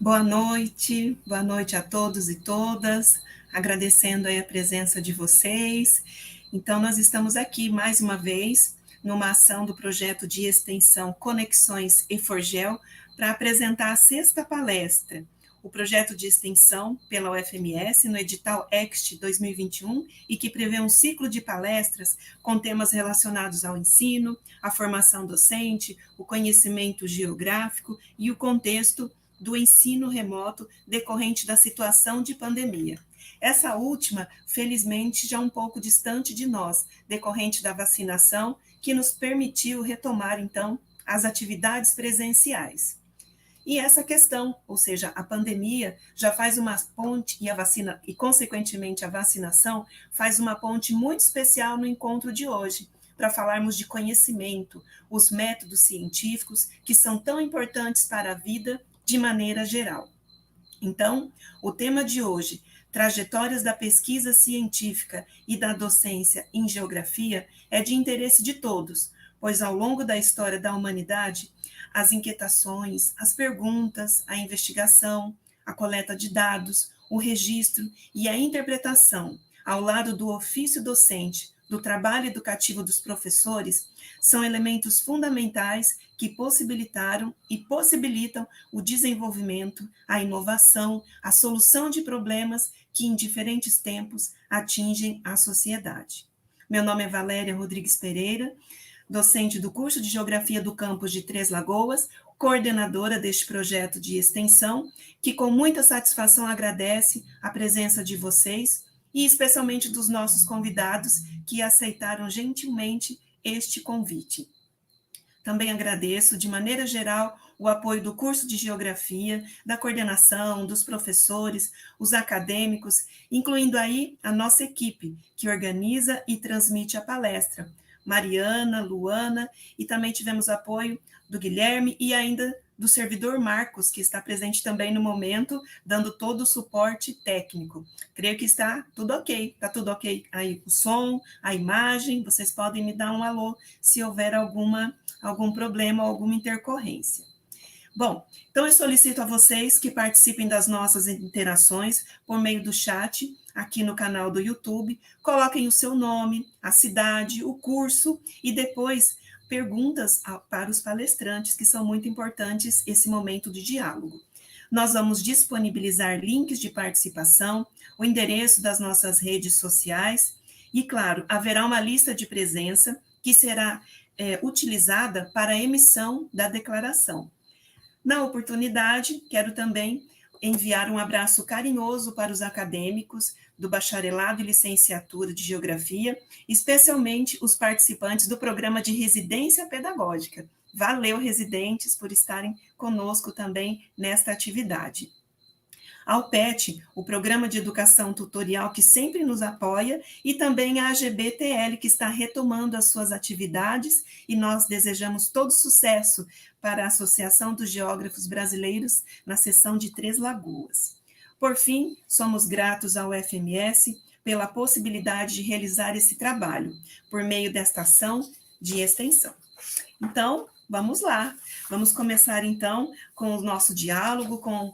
Boa noite a todos e todas, agradecendo aí a presença de vocês. Então, nós estamos aqui mais uma vez numa ação do projeto de extensão Conexões EFORGEL para apresentar a sexta palestra, o projeto de extensão pela UFMS no edital EXT 2021 e que prevê um ciclo de palestras com temas relacionados ao ensino, à formação docente, o conhecimento geográfico e o contexto do ensino remoto decorrente da situação de pandemia. Essa última, felizmente, já um pouco distante de nós, decorrente da vacinação, que nos permitiu retomar, então, as atividades presenciais. E essa questão, ou seja, a pandemia já faz uma ponte, e a vacina, e consequentemente a vacinação, faz uma ponte muito especial no encontro de hoje, para falarmos de conhecimento, os métodos científicos que são tão importantes para a vida de maneira geral. Então, o tema de hoje, trajetórias da pesquisa científica e da docência em geografia, é de interesse de todos, pois ao longo da história da humanidade, as inquietações, as perguntas, a investigação, a coleta de dados, o registro e a interpretação, ao lado do ofício docente, do trabalho educativo dos professores, são elementos fundamentais que possibilitaram e possibilitam o desenvolvimento, a inovação, a solução de problemas que em diferentes tempos atingem a sociedade. Meu nome é Valéria Rodrigues Pereira, docente do curso de Geografia do campus de Três Lagoas, coordenadora deste projeto de extensão, que com muita satisfação agradece a presença de vocês e especialmente dos nossos convidados que aceitaram gentilmente este convite. Também agradeço, de maneira geral, o apoio do curso de Geografia, da coordenação, dos professores, os acadêmicos, incluindo aí a nossa equipe, que organiza e transmite a palestra, Mariana, Luana, e também tivemos apoio do Guilherme e ainda do servidor Marcos, que está presente também no momento, dando todo o suporte técnico. Creio que está tudo ok aí o som, a imagem, vocês podem me dar um alô se houver algum problema ou alguma intercorrência. Bom, então eu solicito a vocês que participem das nossas interações por meio do chat aqui no canal do YouTube, coloquem o seu nome, a cidade, o curso e depois perguntas para os palestrantes, que são muito importantes esse momento de diálogo. Nós vamos disponibilizar links de participação, o endereço das nossas redes sociais e, claro, haverá uma lista de presença que será utilizada para a emissão da declaração. Na oportunidade, quero também enviar um abraço carinhoso para os acadêmicos do bacharelado e licenciatura de Geografia, especialmente os participantes do programa de residência pedagógica. Valeu, residentes, por estarem conosco também nesta atividade. Ao PET, o Programa de Educação Tutorial, que sempre nos apoia, e também a AGBTL, que está retomando as suas atividades, e nós desejamos todo sucesso para a Associação dos Geógrafos Brasileiros na seção de Três Lagoas. Por fim, somos gratos ao FMS pela possibilidade de realizar esse trabalho, por meio desta ação de extensão. Então, vamos lá. Vamos começar, então, com o nosso diálogo, com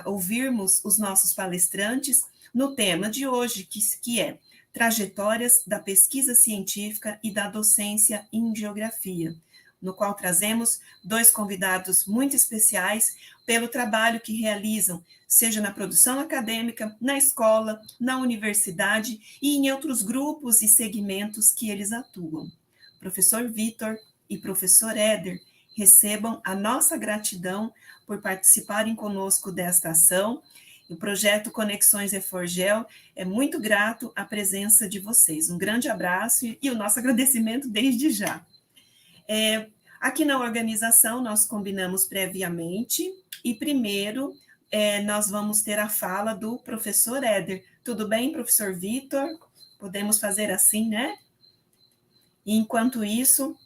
ouvirmos os nossos palestrantes no tema de hoje, que é Trajetórias da Pesquisa Científica e da Docência em Geografia, no qual trazemos dois convidados muito especiais pelo trabalho que realizam, seja na produção acadêmica, na escola, na universidade e em outros grupos e segmentos que eles atuam. Professor Vitor e professor Éder, recebam a nossa gratidão por participarem conosco desta ação. O projeto Conexões EFORGEL é muito grato à presença de vocês. Um grande abraço e o nosso agradecimento desde já. Aqui na organização, nós combinamos previamente e primeiro nós vamos ter a fala do professor Éder. Tudo bem, professor Vitor? Podemos fazer assim, né? E enquanto isso,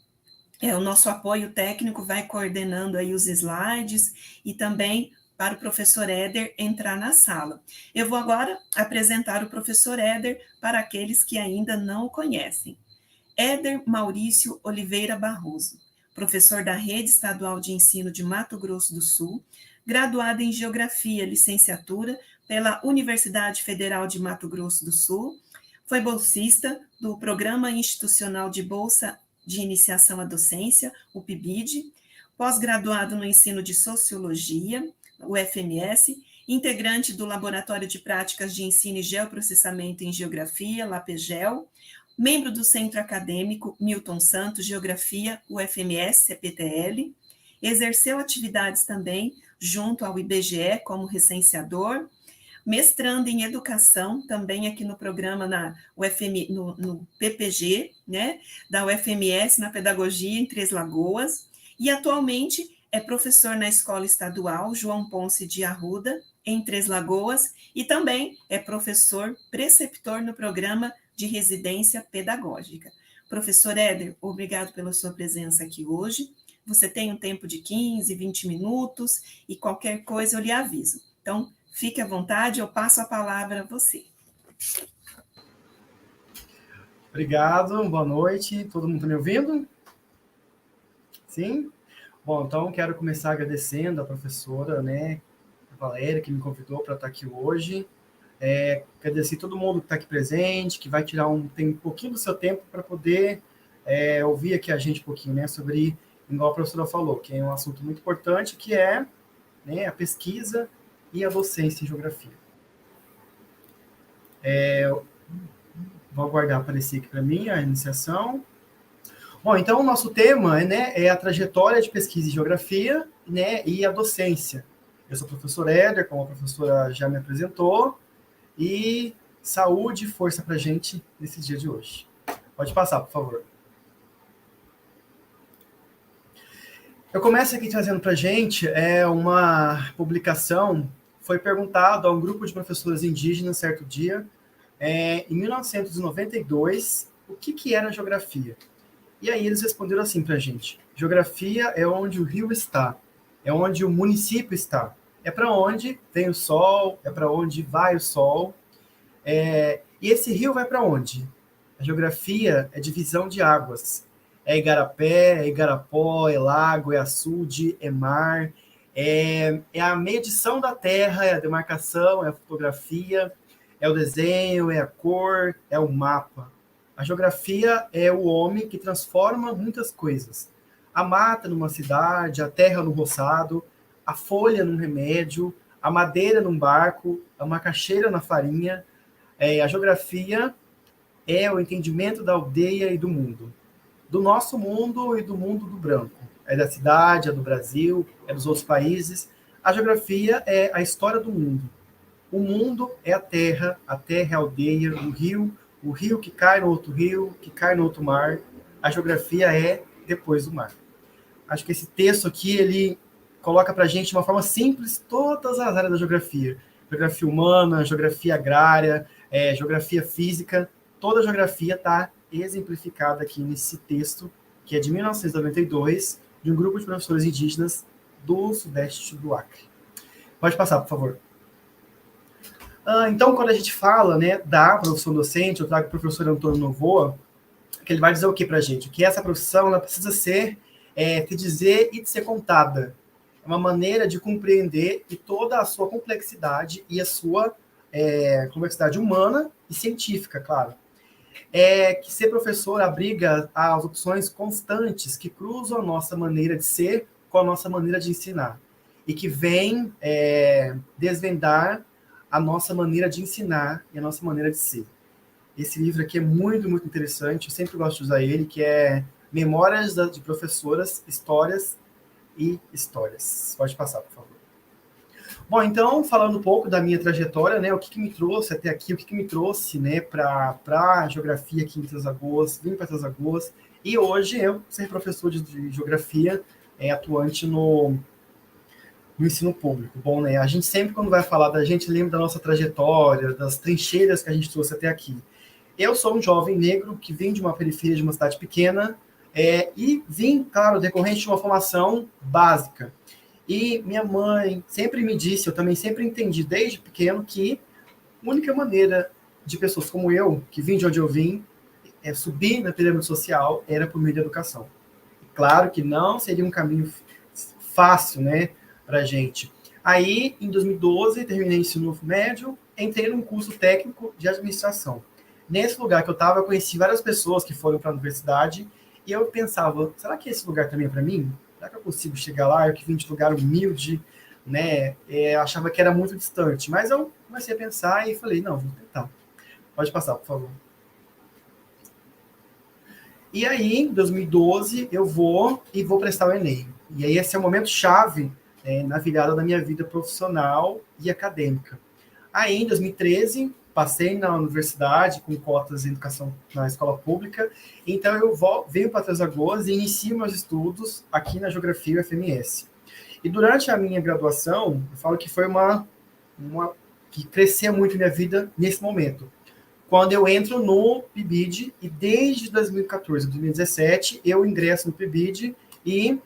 o nosso apoio técnico vai coordenando aí os slides e também para o professor Éder entrar na sala. Eu vou agora apresentar o professor Éder para aqueles que ainda não o conhecem. Éder Maurício Oliveira Barroso, professor da Rede Estadual de Ensino de Mato Grosso do Sul, graduado em Geografia, licenciatura, pela Universidade Federal de Mato Grosso do Sul, foi bolsista do Programa Institucional de Bolsa de Iniciação à Docência, o PIBID, pós-graduado no ensino de Sociologia, o FMS, integrante do Laboratório de Práticas de Ensino e Geoprocessamento em Geografia, LAPEGEL, membro do Centro Acadêmico Milton Santos, Geografia, UFMS, CPTL, exerceu atividades também junto ao IBGE como recenseador, mestrando em educação, também aqui no programa no PPG, né, da UFMS, na Pedagogia em Três Lagoas, e atualmente é professor na Escola Estadual João Ponce de Arruda, em Três Lagoas, e também é professor preceptor no programa de residência pedagógica. Professor Éder, obrigado pela sua presença aqui hoje. Você tem um tempo de 15, 20 minutos e qualquer coisa eu lhe aviso. Então, fique à vontade, eu passo a palavra a você. Obrigado, boa noite. Todo mundo está me ouvindo? Sim? Bom, então quero começar agradecendo a professora, né, a Valéria, que me convidou para estar aqui hoje. Agradecer todo mundo que está aqui presente, que vai tirar um pouquinho do seu tempo para poder ouvir aqui a gente um pouquinho, né, sobre, igual a professora falou, que é um assunto muito importante, que é, né, a pesquisa e a docência em geografia. Vou aguardar aparecer aqui para mim a iniciação. Bom, então o nosso tema é a trajetória de pesquisa em geografia, né, e a docência. Eu sou o professor Éder, como a professora já me apresentou, e saúde e força para a gente nesse dia de hoje. Pode passar, por favor. Eu começo aqui trazendo para a gente uma publicação. Foi perguntado a um grupo de professores indígenas, certo dia, em 1992, o que era geografia. E aí eles responderam assim para a gente: geografia é onde o rio está, é onde o município está, é para onde vem o sol, é para onde vai o sol. E esse rio vai para onde? A geografia é divisão de águas. É igarapé, é igarapó, é lago, é açude, é mar. É a medição da terra, é a demarcação, é a fotografia, é o desenho, é a cor, é o mapa. A geografia é o homem que transforma muitas coisas. A mata numa cidade, a terra num roçado, a folha num remédio, a madeira num barco, a macaxeira na farinha. A geografia é o entendimento da aldeia e do mundo. Do nosso mundo e do mundo do branco. É da cidade, é do Brasil, é dos outros países. A geografia é a história do mundo. O mundo é a terra é a aldeia, o rio que cai no outro rio, que cai no outro mar. A geografia é depois do mar. Acho que esse texto aqui, ele coloca para a gente de uma forma simples todas as áreas da geografia. Geografia humana, geografia agrária, geografia física. Toda a geografia está exemplificada aqui nesse texto, que é de 1992, de um grupo de professores indígenas do sudeste do Acre. Pode passar, por favor. Então, quando a gente fala, né, da profissão docente, eu trago o professor Antônio Novoa, que ele vai dizer o que para a gente? Que essa profissão ela precisa ser, te dizer e de ser contada. É uma maneira de compreender e toda a sua complexidade e a sua complexidade humana e científica, claro. Que ser professor abriga as opções constantes que cruzam a nossa maneira de ser com a nossa maneira de ensinar. E que vem desvendar a nossa maneira de ensinar e a nossa maneira de ser. Esse livro aqui é muito, muito interessante, eu sempre gosto de usar ele, que é Memórias de Professoras, Histórias e Histórias. Pode passar, por favor. Bom, então, falando um pouco da minha trajetória, né, o que me trouxe até aqui, o que me trouxe, né, para a geografia aqui em Três Lagoas, vim para Três Lagoas, e hoje eu ser professor de geografia, atuante no ensino público. Bom, né, a gente sempre, quando vai falar da gente, lembra da nossa trajetória, das trincheiras que a gente trouxe até aqui. Eu sou um jovem negro que vim de uma periferia de uma cidade pequena e vim, claro, decorrente de uma formação básica. E minha mãe sempre me disse, eu também sempre entendi desde pequeno que a única maneira de pessoas como eu, que vim de onde eu vim, subir na pirâmide social, era por meio da educação. Claro que não seria um caminho fácil, né, para a gente. Aí, em 2012, terminei o ensino médio, entrei num curso técnico de administração. Nesse lugar que eu estava, eu conheci várias pessoas que foram para a universidade, e eu pensava, será que esse lugar também é para mim? Será que eu consigo chegar lá? Eu que vim de lugar humilde, né? Achava que era muito distante. Mas eu comecei a pensar e falei, não, vou tentar. Pode passar, por favor. E aí, em 2012, eu vou prestar o Enem. E aí, esse é o momento chave na virada da minha vida profissional e acadêmica. Aí, em 2013, passei na universidade com cotas em educação na escola pública. Então, eu venho para Três Lagoas e inicio meus estudos aqui na Geografia UFMS. E durante a minha graduação, eu falo que foi que cresceu muito minha vida nesse momento. Quando eu entro no PIBID, e desde 2014 a 2017, eu ingresso no PIBID e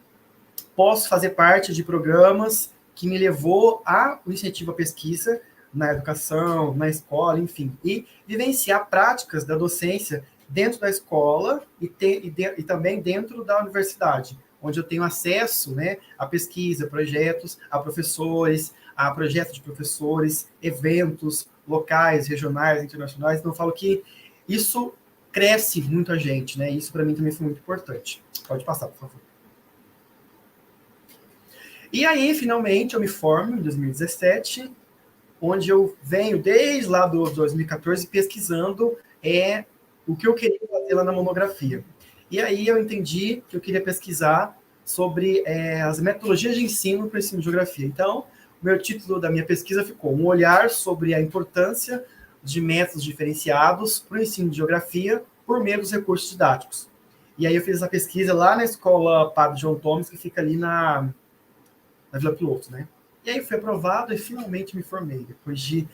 posso fazer parte de programas que me levou ao incentivo à pesquisa na educação, na escola, enfim, e vivenciar práticas da docência dentro da escola e também dentro da universidade, onde eu tenho acesso, né, a pesquisa, projetos, a professores, a projetos de professores, eventos locais, regionais, internacionais. Então, eu falo que isso cresce muito a gente, né? Isso, para mim, também foi muito importante. Pode passar, por favor. E aí, finalmente, eu me formo em 2017, onde eu venho desde lá do 2014 pesquisando o que eu queria fazer lá na monografia. E aí eu entendi que eu queria pesquisar sobre as metodologias de ensino para o ensino de geografia. Então, o meu título da minha pesquisa ficou Um olhar sobre a importância de métodos diferenciados para o ensino de geografia por meio dos recursos didáticos. E aí eu fiz essa pesquisa lá na escola Padre João Thomas, que fica ali na Vila Piloto, né? E aí fui aprovado e finalmente me formei. Depois de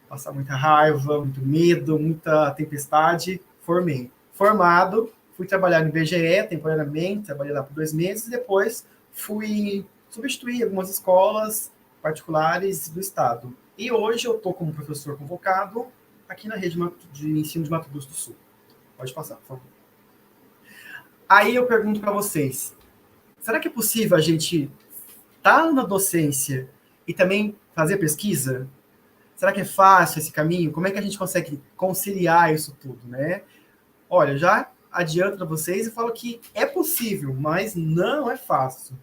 passar muita raiva, muito medo, muita tempestade, formei. Formado, fui trabalhar no IBGE temporariamente, trabalhei lá por 2 meses, e depois fui substituir algumas escolas particulares do estado. E hoje eu estou como professor convocado aqui na rede de ensino de Mato Grosso do Sul. Pode passar, por favor. Aí eu pergunto para vocês, será que é possível a gente estar na docência e também fazer pesquisa? Será que é fácil esse caminho? Como é que a gente consegue conciliar isso tudo, né? Olha, já adianto para vocês e falo que é possível, mas não é fácil.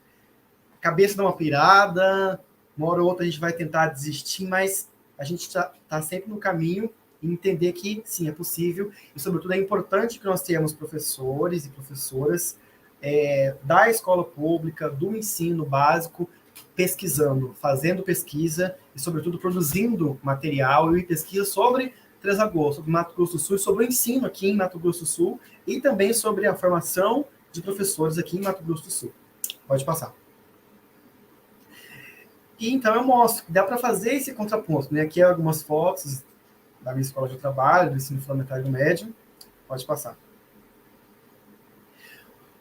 A cabeça dá uma pirada, uma hora ou outra a gente vai tentar desistir, mas a gente está sempre no caminho e entender que, sim, é possível. E, sobretudo, é importante que nós tenhamos professores e professoras da escola pública, do ensino básico, pesquisando, fazendo pesquisa e, sobretudo, produzindo material e pesquisa sobre Três Lagoas, sobre Mato Grosso do Sul, sobre o ensino aqui em Mato Grosso do Sul e também sobre a formação de professores aqui em Mato Grosso do Sul. Pode passar. E então eu mostro que dá para fazer esse contraponto, né? Aqui algumas fotos da minha escola de trabalho, do ensino fundamental e do médio. Pode passar.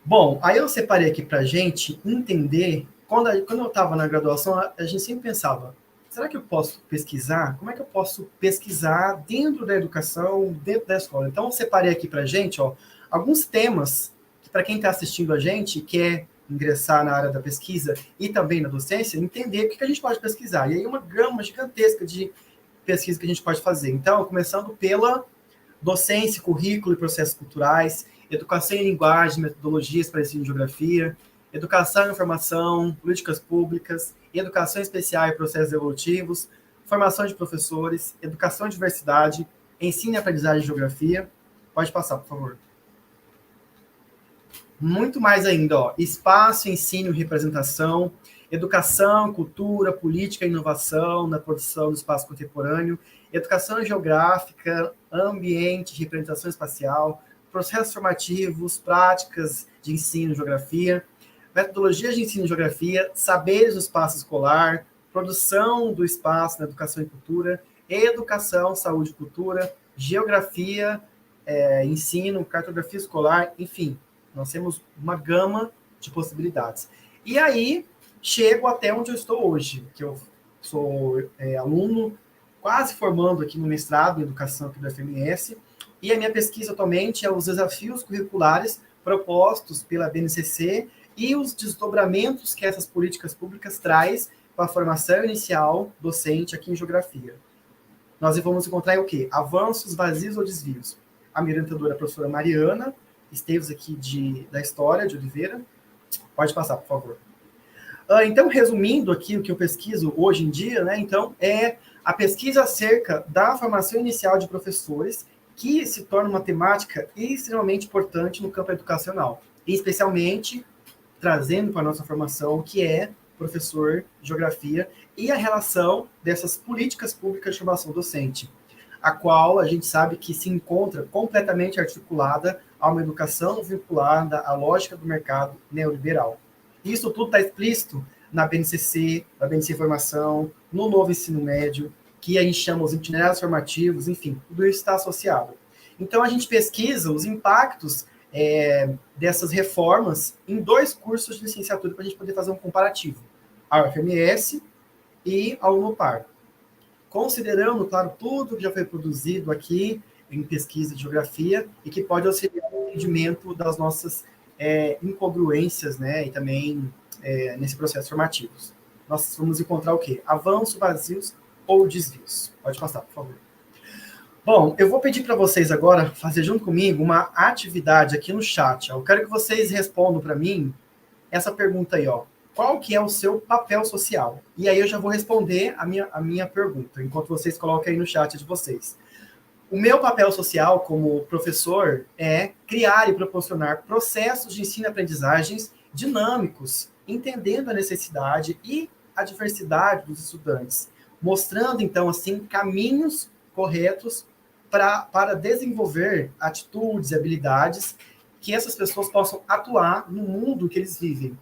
Bom, aí eu separei aqui para a gente entender. Quando eu estava na graduação, a gente sempre pensava, será que eu posso pesquisar? Como é que eu posso pesquisar dentro da educação, dentro da escola? Então, eu separei aqui para a gente alguns temas que, para quem está assistindo a gente, quer ingressar na área da pesquisa e também na docência, entender o que a gente pode pesquisar. E aí uma gama gigantesca de pesquisa que a gente pode fazer. Então, começando pela docência, currículo e processos culturais, educação em linguagem, metodologias para ensino de geografia, educação e informação, políticas públicas, educação especial e processos evolutivos, formação de professores, educação e diversidade, ensino e aprendizagem de geografia. Pode passar, por favor. Muito mais ainda, espaço, ensino e representação, educação, cultura, política e inovação na produção do espaço contemporâneo, educação geográfica, ambiente, representação espacial, processos formativos, práticas de ensino e geografia, metodologias de ensino e geografia, saberes do espaço escolar, produção do espaço na educação e cultura, educação, saúde e cultura, geografia, ensino, cartografia escolar, enfim, nós temos uma gama de possibilidades. E aí, chego até onde eu estou hoje, que eu sou aluno, quase formando aqui no mestrado em educação aqui do FMS, e a minha pesquisa atualmente é os desafios curriculares propostos pela BNCC e os desdobramentos que essas políticas públicas traz para a formação inicial docente aqui em Geografia. Nós vamos encontrar o quê? Avanços, vazios ou desvios. A minha orientadora, a professora Mariana Esteves, aqui da História, de Oliveira. Pode passar, por favor. Então, resumindo aqui o que eu pesquiso hoje em dia, né? Então, é a pesquisa acerca da formação inicial de professores, que se torna uma temática extremamente importante no campo educacional, e especialmente trazendo para a nossa formação o que é professor de geografia e a relação dessas políticas públicas de formação docente, a qual a gente sabe que se encontra completamente articulada a uma educação vinculada à lógica do mercado neoliberal. Isso tudo está explícito na BNCC, na BNC Formação, no novo ensino médio, que a gente chama os itinerários formativos, enfim, tudo isso está associado. Então, a gente pesquisa os impactos dessas reformas em 2 cursos de licenciatura para a gente poder fazer um comparativo, a UFMS e a Unopar. Considerando, claro, tudo que já foi produzido aqui em pesquisa de geografia e que pode auxiliar no entendimento das nossas incongruências, né, e também nesse processo formativo. Nós vamos encontrar o quê? Avanços, vazios ou desvios. Pode passar, por favor. Bom, eu vou pedir para vocês agora fazer junto comigo uma atividade aqui no chat. Eu quero que vocês respondam para mim essa pergunta aí, ó. Qual que é o seu papel social? E aí eu já vou responder a minha pergunta, enquanto vocês colocam aí no chat de vocês. O meu papel social como professor é criar e proporcionar processos de ensino e aprendizagens dinâmicos, entendendo a necessidade e a diversidade dos estudantes, mostrando, então, assim, caminhos corretos para desenvolver atitudes e habilidades que essas pessoas possam atuar no mundo que eles vivem.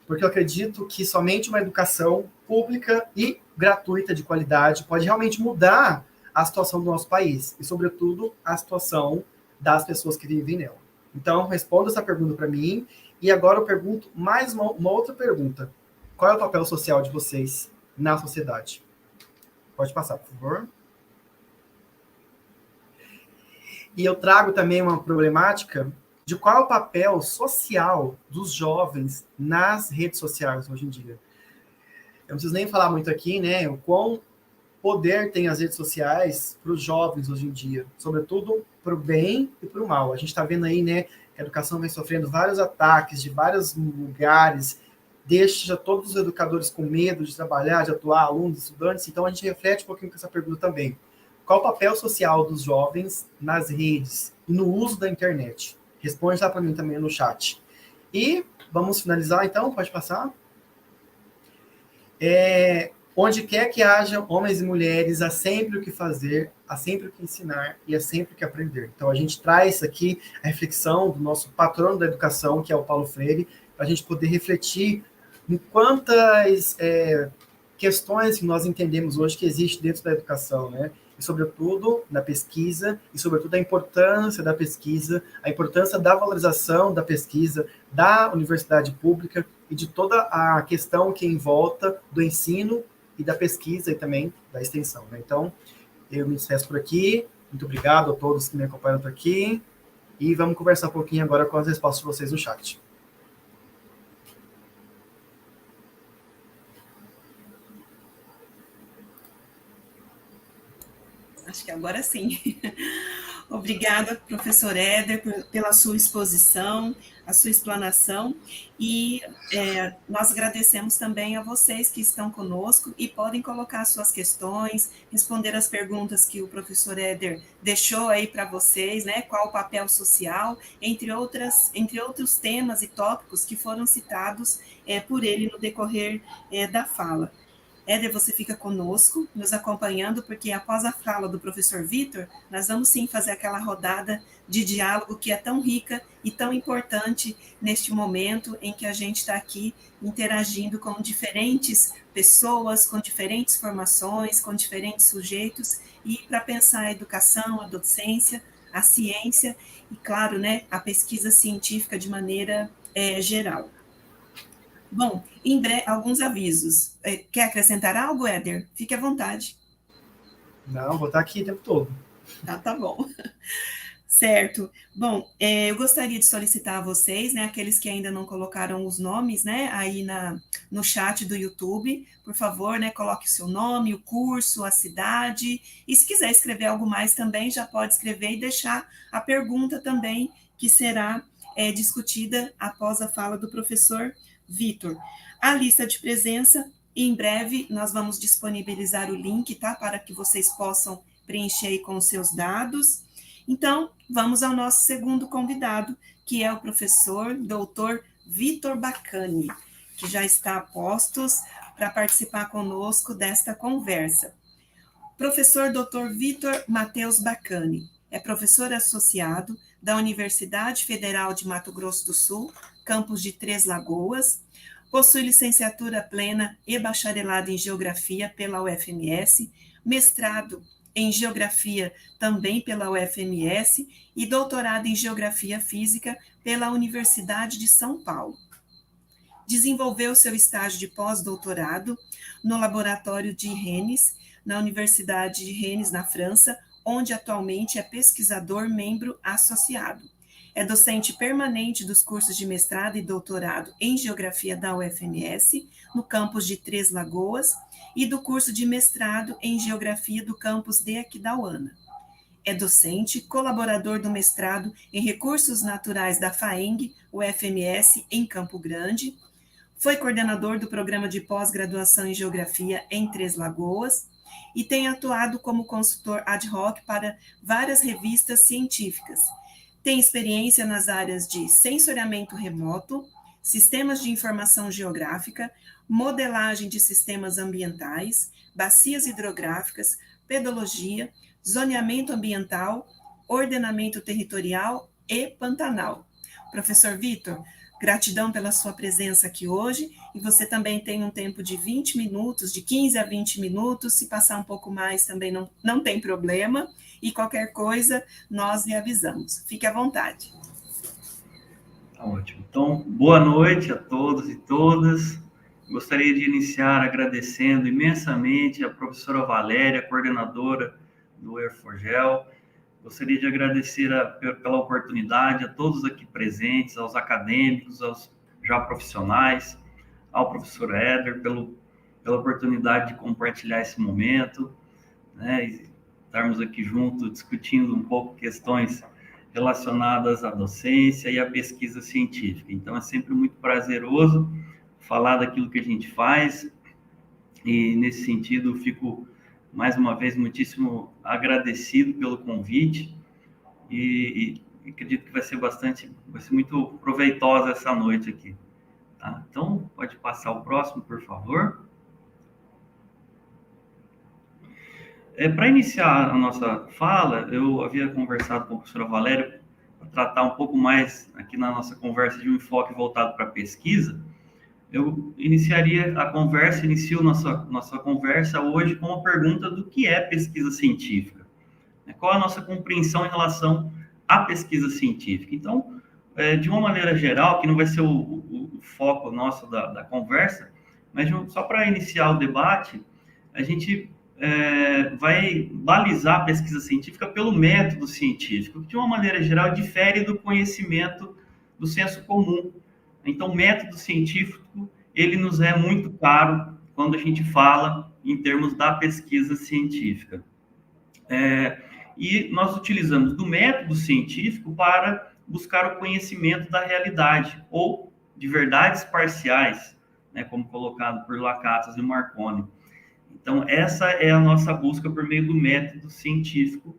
Porque eu acredito que somente uma educação pública e gratuita de qualidade pode realmente mudar a situação do nosso país e, sobretudo, a situação das pessoas que vivem nela. Então, responda essa pergunta para mim. E agora eu pergunto mais uma outra pergunta. Qual é o papel social de vocês na sociedade? Pode passar, por favor. E eu trago também uma problemática de qual é o papel social dos jovens nas redes sociais hoje em dia. Eu não preciso nem falar muito aqui, né? O quão poder tem as redes sociais para os jovens hoje em dia, sobretudo para o bem e para o mal. A gente está vendo aí, né, que a educação vem sofrendo vários ataques de vários lugares, deixa todos os educadores com medo de trabalhar, de atuar, alunos, estudantes. Então a gente reflete um pouquinho com essa pergunta também. Qual o papel social dos jovens nas redes e no uso da internet? Responde lá para mim também no chat. E vamos finalizar, então, pode passar. Onde quer que haja homens e mulheres, há sempre o que fazer, há sempre o que ensinar e há sempre o que aprender. Então, a gente traz aqui a reflexão do nosso patrono da educação, que é o Paulo Freire, para a gente poder refletir em quantas questões que nós entendemos hoje que existe dentro da educação, né? E, sobretudo, na pesquisa, e, sobretudo, a importância da pesquisa, a importância da valorização da pesquisa, da universidade pública e de toda a questão que é em volta do ensino e da pesquisa e também da extensão, né? Então, eu me despeço por aqui. Muito obrigado a todos que me acompanham por aqui. E vamos conversar um pouquinho agora com as respostas de vocês no chat. Acho que agora sim. Obrigada, professor Éder, pela sua exposição, a sua explanação, e nós agradecemos também a vocês que estão conosco e podem colocar suas questões, responder as perguntas que o professor Éder deixou aí para vocês, né? Qual o papel social, entre outros temas e tópicos que foram citados por ele no decorrer da fala. Éder, você fica conosco, nos acompanhando, porque após a fala do professor Vitor, nós vamos sim fazer aquela rodada de diálogo que é tão rica e tão importante neste momento em que a gente está aqui interagindo com diferentes pessoas, com diferentes formações, com diferentes sujeitos, e para pensar a educação, a docência, a ciência e, claro, né, a pesquisa científica de maneira geral. Bom, em breve, alguns avisos. Quer acrescentar algo, Éder? Fique à vontade. Não, vou estar aqui o tempo todo. Tá bom. Certo. Bom, eu gostaria de solicitar a vocês, né, aqueles que ainda não colocaram os nomes, né, aí no chat do YouTube, por favor, né, coloque o seu nome, o curso, a cidade, e se quiser escrever algo mais também, já pode escrever e deixar a pergunta também, que será discutida após a fala do professor Vitor. A lista de presença, em breve nós vamos disponibilizar o link, tá, para que vocês possam preencher aí com os seus dados. Então, vamos ao nosso segundo convidado, que é o professor doutor Vitor Bacani, que já está a postos para participar conosco desta conversa. Professor Dr. Vitor Matheus Bacani é professor associado da Universidade Federal de Mato Grosso do Sul, campus de Três Lagoas, possui licenciatura plena e bacharelado em Geografia pela UFMS, mestrado em Geografia também pela UFMS e doutorado em Geografia Física pela Universidade de São Paulo. Desenvolveu seu estágio de pós-doutorado no Laboratório de Rennes, na Universidade de Rennes, na França, onde atualmente é pesquisador membro associado. É docente permanente dos cursos de mestrado e doutorado em Geografia da UFMS, no campus de Três Lagoas, e do curso de mestrado em Geografia do campus de Aquidauana. É docente, colaborador do mestrado em Recursos Naturais da FAENG, UFMS, em Campo Grande. Foi coordenador do programa de pós-graduação em Geografia em Três Lagoas e tem atuado como consultor ad hoc para várias revistas científicas. Tem experiência nas áreas de sensoriamento remoto, sistemas de informação geográfica, modelagem de sistemas ambientais, bacias hidrográficas, pedologia, zoneamento ambiental, ordenamento territorial e Pantanal. Professor Vitor, gratidão pela sua presença aqui hoje, e você também tem um tempo de 20 minutos, de 15 a 20 minutos, se passar um pouco mais também não tem problema, e qualquer coisa nós lhe avisamos. Fique à vontade. Tá ótimo. Então, boa noite a todos e todas. Gostaria de iniciar agradecendo imensamente a professora Valéria, coordenadora do Airforgel. Gostaria de agradecer pela oportunidade a todos aqui presentes, aos acadêmicos, aos já profissionais, ao professor Éder, pela oportunidade de compartilhar esse momento, né, e estarmos aqui juntos discutindo um pouco questões relacionadas à docência e à pesquisa científica. Então, é sempre muito prazeroso falar daquilo que a gente faz, e nesse sentido eu fico mais uma vez muitíssimo agradecido pelo convite e acredito que vai ser muito proveitosa essa noite aqui. Tá? Então, pode passar o próximo, por favor. Para iniciar a nossa fala, eu havia conversado com a professora Valéria para tratar um pouco mais aqui na nossa conversa de um enfoque voltado para a pesquisa. Eu inicio nossa conversa hoje com a pergunta do que é pesquisa científica. Qual é a nossa compreensão em relação à pesquisa científica? Então, de uma maneira geral, que não vai ser o foco nosso da conversa, mas só para iniciar o debate, a gente vai balizar a pesquisa científica pelo método científico, que de uma maneira geral difere do conhecimento do senso comum. Então, o método científico, ele nos é muito caro quando a gente fala em termos da pesquisa científica. E nós utilizamos do método científico para buscar o conhecimento da realidade, ou de verdades parciais, né, como colocado por Lakatos e Marconi. Então, essa é a nossa busca por meio do método científico,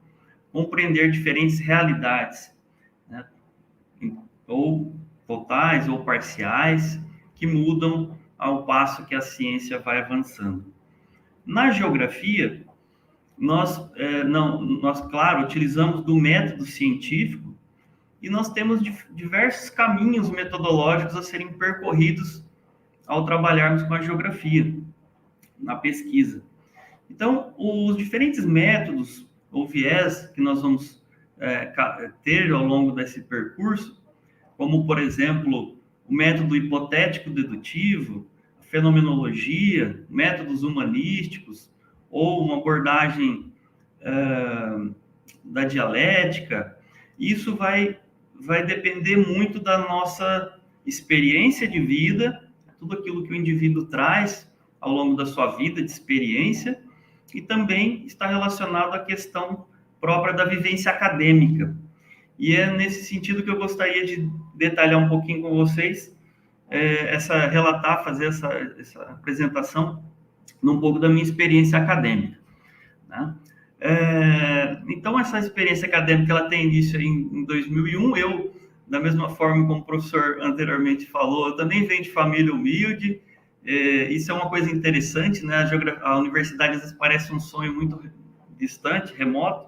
compreender diferentes realidades, né, ou totais ou parciais, que mudam ao passo que a ciência vai avançando. Na geografia, nós, claro, utilizamos do método científico e nós temos diversos caminhos metodológicos a serem percorridos ao trabalharmos com a geografia, na pesquisa. Então, os diferentes métodos ou viés que nós vamos ter ao longo desse percurso, como, por exemplo, o método hipotético-dedutivo, a fenomenologia, métodos humanísticos, ou uma abordagem da dialética, isso vai depender muito da nossa experiência de vida, tudo aquilo que o indivíduo traz ao longo da sua vida, de experiência, e também está relacionado à questão própria da vivência acadêmica. E é nesse sentido que eu gostaria de detalhar um pouquinho com vocês, fazer essa apresentação num pouco da minha experiência acadêmica, né? Então, essa experiência acadêmica ela tem início em 2001. Eu, da mesma forma como o professor anteriormente falou, eu também venho de família humilde. Isso é uma coisa interessante, né? A universidade às vezes parece um sonho muito distante, remoto,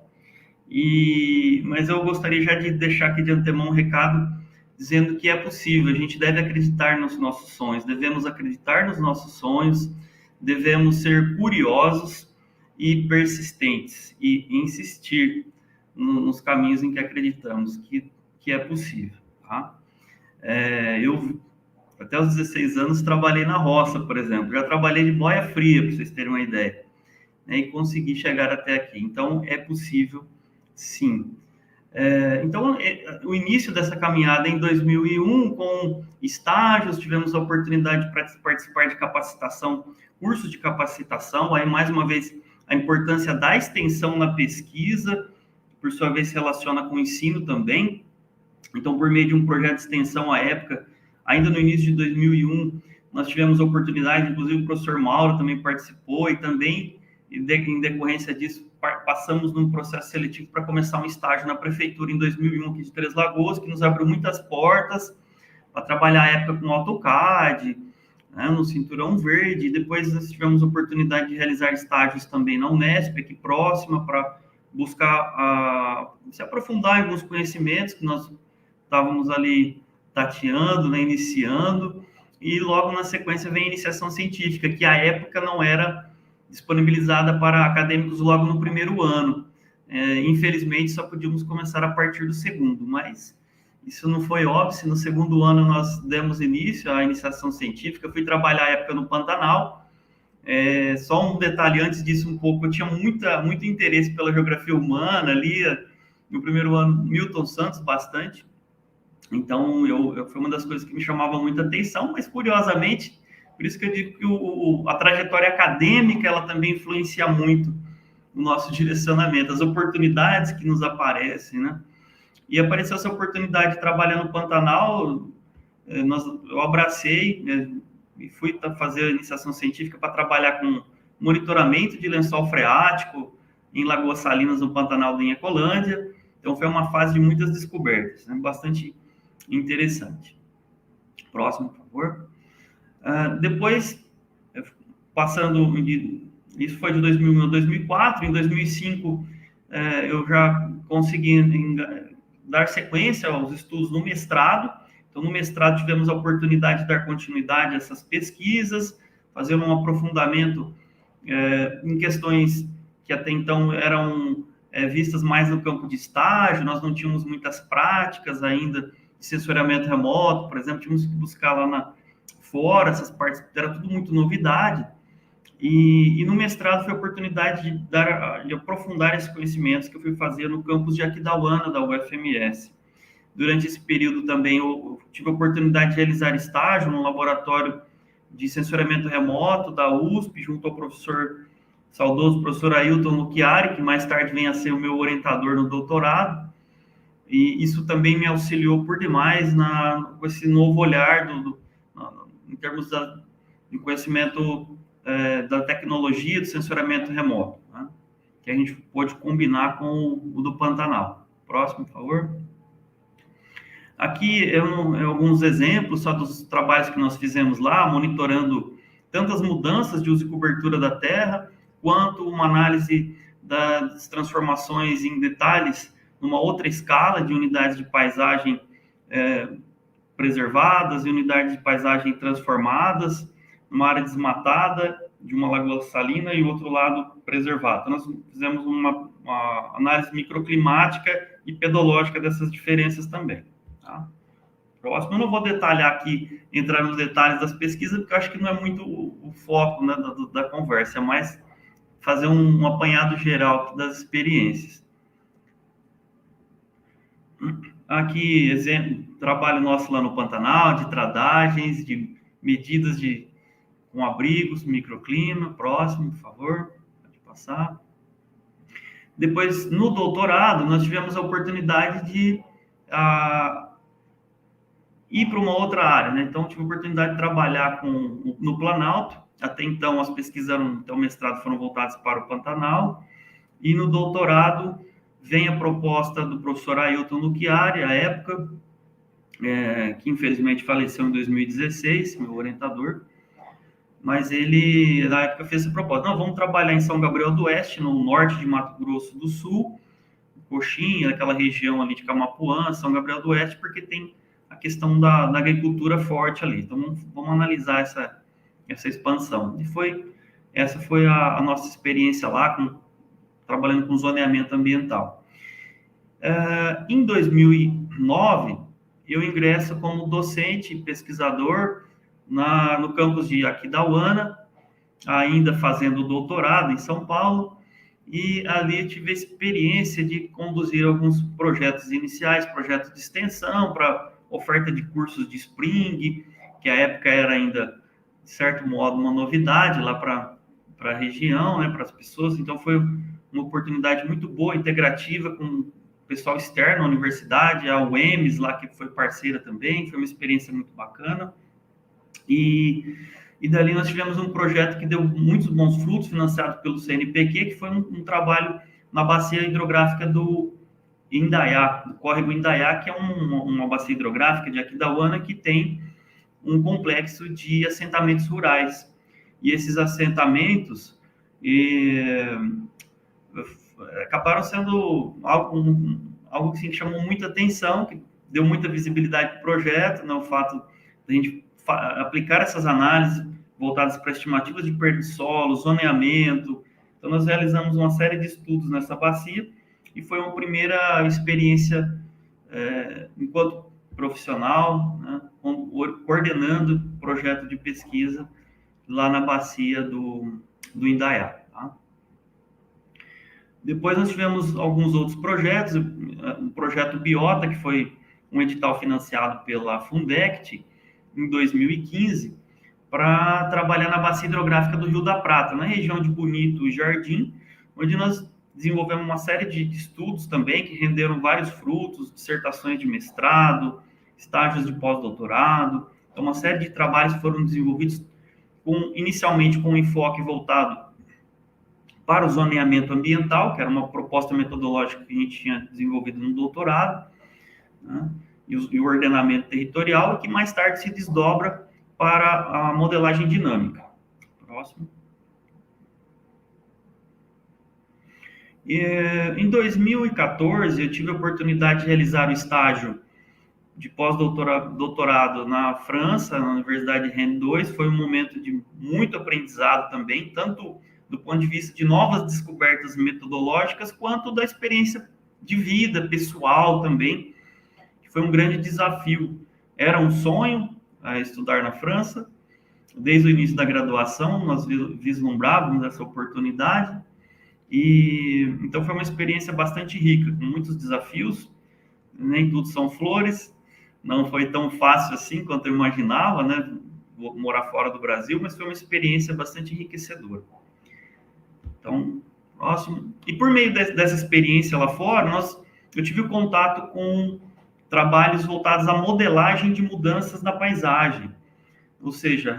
mas eu gostaria já de deixar aqui de antemão um recado dizendo que é possível. A gente deve acreditar nos nossos sonhos, devemos acreditar nos nossos sonhos, devemos ser curiosos e persistentes e insistir nos caminhos em que acreditamos que é possível, tá? Eu, até os 16 anos, trabalhei na roça, por exemplo. Já trabalhei de boia fria, para vocês terem uma ideia, né? E consegui chegar até aqui. Então, é possível, sim. Então, o início dessa caminhada em 2001, com estágios, tivemos a oportunidade de participar de capacitação, cursos de capacitação, aí, mais uma vez, a importância da extensão na pesquisa, por sua vez, se relaciona com o ensino também. Então, por meio de um projeto de extensão à época, ainda no início de 2001, nós tivemos a oportunidade, inclusive o professor Mauro também participou, e também, em decorrência disso, passamos num processo seletivo para começar um estágio na prefeitura em 2001, aqui de Três Lagoas, que nos abriu muitas portas para trabalhar à época com AutoCAD, né, no Cinturão Verde. E depois nós tivemos a oportunidade de realizar estágios também na Unesp, aqui próxima, para buscar se aprofundar em alguns conhecimentos que nós estávamos ali tateando, né, iniciando, e logo na sequência vem a iniciação científica, que à época não era disponibilizada para acadêmicos logo no primeiro ano. Infelizmente, só podíamos começar a partir do segundo, mas isso não foi óbvio. No segundo ano, nós demos início à iniciação científica. Eu fui trabalhar à época no Pantanal. Só um detalhe antes disso um pouco, eu tinha muito interesse pela geografia humana, lia no primeiro ano Milton Santos bastante. Então, foi uma das coisas que me chamava muita atenção, mas curiosamente, por isso que eu digo que a trajetória acadêmica, ela também influencia muito o nosso direcionamento, as oportunidades que nos aparecem, né? E apareceu essa oportunidade de trabalhar no Pantanal, eu abracei, né, e fui fazer a iniciação científica para trabalhar com monitoramento de lençol freático em Lagoas Salinas, no Pantanal da Ecolândia. Então, foi uma fase de muitas descobertas, né? Bastante interessante. Próximo, por favor. Depois, passando, isso foi de 2001 a 2004, em 2005 eu já consegui dar sequência aos estudos no mestrado. Então, no mestrado tivemos a oportunidade de dar continuidade a essas pesquisas, fazer um aprofundamento em questões que até então eram vistas mais no campo de estágio. Nós não tínhamos muitas práticas ainda de sensoriamento remoto, por exemplo, tínhamos que buscar lá fora, essas partes, era tudo muito novidade, e no mestrado foi a oportunidade de aprofundar esses conhecimentos que eu fui fazer no campus de Aquidauana, da UFMS. Durante esse período também eu tive a oportunidade de realizar estágio no laboratório de sensoriamento remoto da USP, junto ao saudoso professor Ailton Luchiari, que mais tarde vem a ser o meu orientador no doutorado, e isso também me auxiliou por demais com esse novo olhar em termos de conhecimento da tecnologia do sensoriamento remoto, né? Que a gente pôde combinar com o do Pantanal. Próximo, por favor. Aqui alguns exemplos só dos trabalhos que nós fizemos lá, monitorando tanto as mudanças de uso e cobertura da terra, quanto uma análise das transformações em detalhes numa outra escala de unidades de paisagem preservadas e unidades de paisagem transformadas, numa área desmatada de uma lagoa salina e o outro lado preservado. Então, nós fizemos uma análise microclimática e pedológica dessas diferenças também. Tá? Próximo, eu não vou detalhar aqui, entrar nos detalhes das pesquisas, porque eu acho que não é muito o foco, né, da conversa, é mais fazer um apanhado geral das experiências. Aqui, exemplo, trabalho nosso lá no Pantanal, de tradagens, de medidas com abrigos, microclima. Próximo, por favor, pode passar. Depois, no doutorado, nós tivemos a oportunidade de ir para uma outra área, né? Então, tive a oportunidade de trabalhar no Planalto. Até então, as pesquisas até o mestrado foram voltadas para o Pantanal. E no doutorado, vem a proposta do professor Ailton Luchiari, à época, que infelizmente faleceu em 2016, meu orientador. Mas ele, na época, fez essa proposta. Não, vamos trabalhar em São Gabriel do Oeste, no norte de Mato Grosso do Sul, Coxinha, aquela região ali de Camapuã, São Gabriel do Oeste, porque tem a questão da agricultura forte ali. Então, vamos analisar essa expansão. Essa foi a nossa experiência lá, trabalhando com zoneamento ambiental. Em 2009, eu ingresso como docente e pesquisador no campus de Aquidauana, ainda fazendo doutorado em São Paulo, e ali eu tive a experiência de conduzir alguns projetos iniciais, projetos de extensão para oferta de cursos de Spring, que à época era ainda, de certo modo, uma novidade lá para a região, né, para as pessoas. Então, foi uma oportunidade muito boa, integrativa, com o pessoal externo à universidade, a UEMS, lá que foi parceira também. Foi uma experiência muito bacana. E dali nós tivemos um projeto que deu muitos bons frutos, financiado pelo CNPq, que foi um trabalho na bacia hidrográfica do Indaiá, do córrego Indaiá, que é uma bacia hidrográfica de Aquidauana, que tem um complexo de assentamentos rurais. E esses assentamentos acabaram sendo algo que chamou muita atenção, que deu muita visibilidade para o projeto, né, o fato de a gente aplicar essas análises voltadas para estimativas de perda de solo, zoneamento. Então, nós realizamos uma série de estudos nessa bacia, e foi uma primeira experiência enquanto profissional, né, coordenando projeto de pesquisa lá na bacia do Indaiá. Tá? Depois nós tivemos alguns outros projetos, um projeto Biota, que foi um edital financiado pela Fundect em 2015, para trabalhar na bacia hidrográfica do Rio da Prata, na região de Bonito e Jardim, onde nós desenvolvemos uma série de estudos também, que renderam vários frutos, dissertações de mestrado, estágios de pós-doutorado. Então, uma série de trabalhos foram desenvolvidos inicialmente com um enfoque voltado para o zoneamento ambiental, que era uma proposta metodológica que a gente tinha desenvolvido no doutorado, né, e o ordenamento territorial, que mais tarde se desdobra para a modelagem dinâmica. Próximo. Em 2014, eu tive a oportunidade de realizar o estágio de pós-doutorado na França, na Universidade Rennes 2. Foi um momento de muito aprendizado também, tanto do ponto de vista de novas descobertas metodológicas, quanto da experiência de vida pessoal também, que foi um grande desafio. Era um sonho estudar na França. Desde o início da graduação, nós vislumbrávamos essa oportunidade. Então, foi uma experiência bastante rica, com muitos desafios. Nem tudo são flores. Não foi tão fácil assim quanto eu imaginava, né? Vou morar fora do Brasil, mas foi uma experiência bastante enriquecedora. Então, próximo. E por meio dessa experiência lá fora, eu tive contato com trabalhos voltados à modelagem de mudanças da paisagem. Ou seja,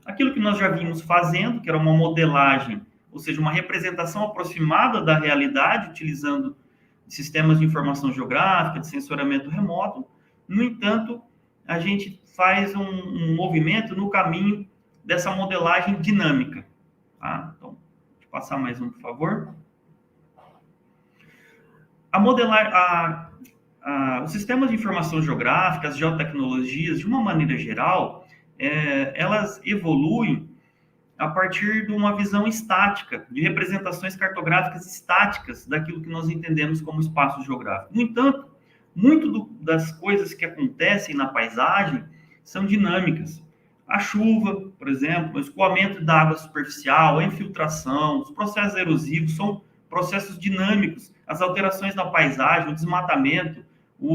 aquilo que nós já vimos fazendo, que era uma modelagem, ou seja, uma representação aproximada da realidade, utilizando sistemas de informação geográfica, de sensoriamento remoto. No entanto, a gente faz um movimento no caminho dessa modelagem dinâmica. Tá? Então, deixa eu passar mais um, por favor. Os sistemas de informação geográfica, as geotecnologias, de uma maneira geral, elas evoluem a partir de uma visão estática, de representações cartográficas estáticas daquilo que nós entendemos como espaço geográfico. No entanto, muito das coisas que acontecem na paisagem são dinâmicas. A chuva, por exemplo, o escoamento da água superficial, a infiltração, os processos erosivos são processos dinâmicos. As alterações na paisagem, o desmatamento,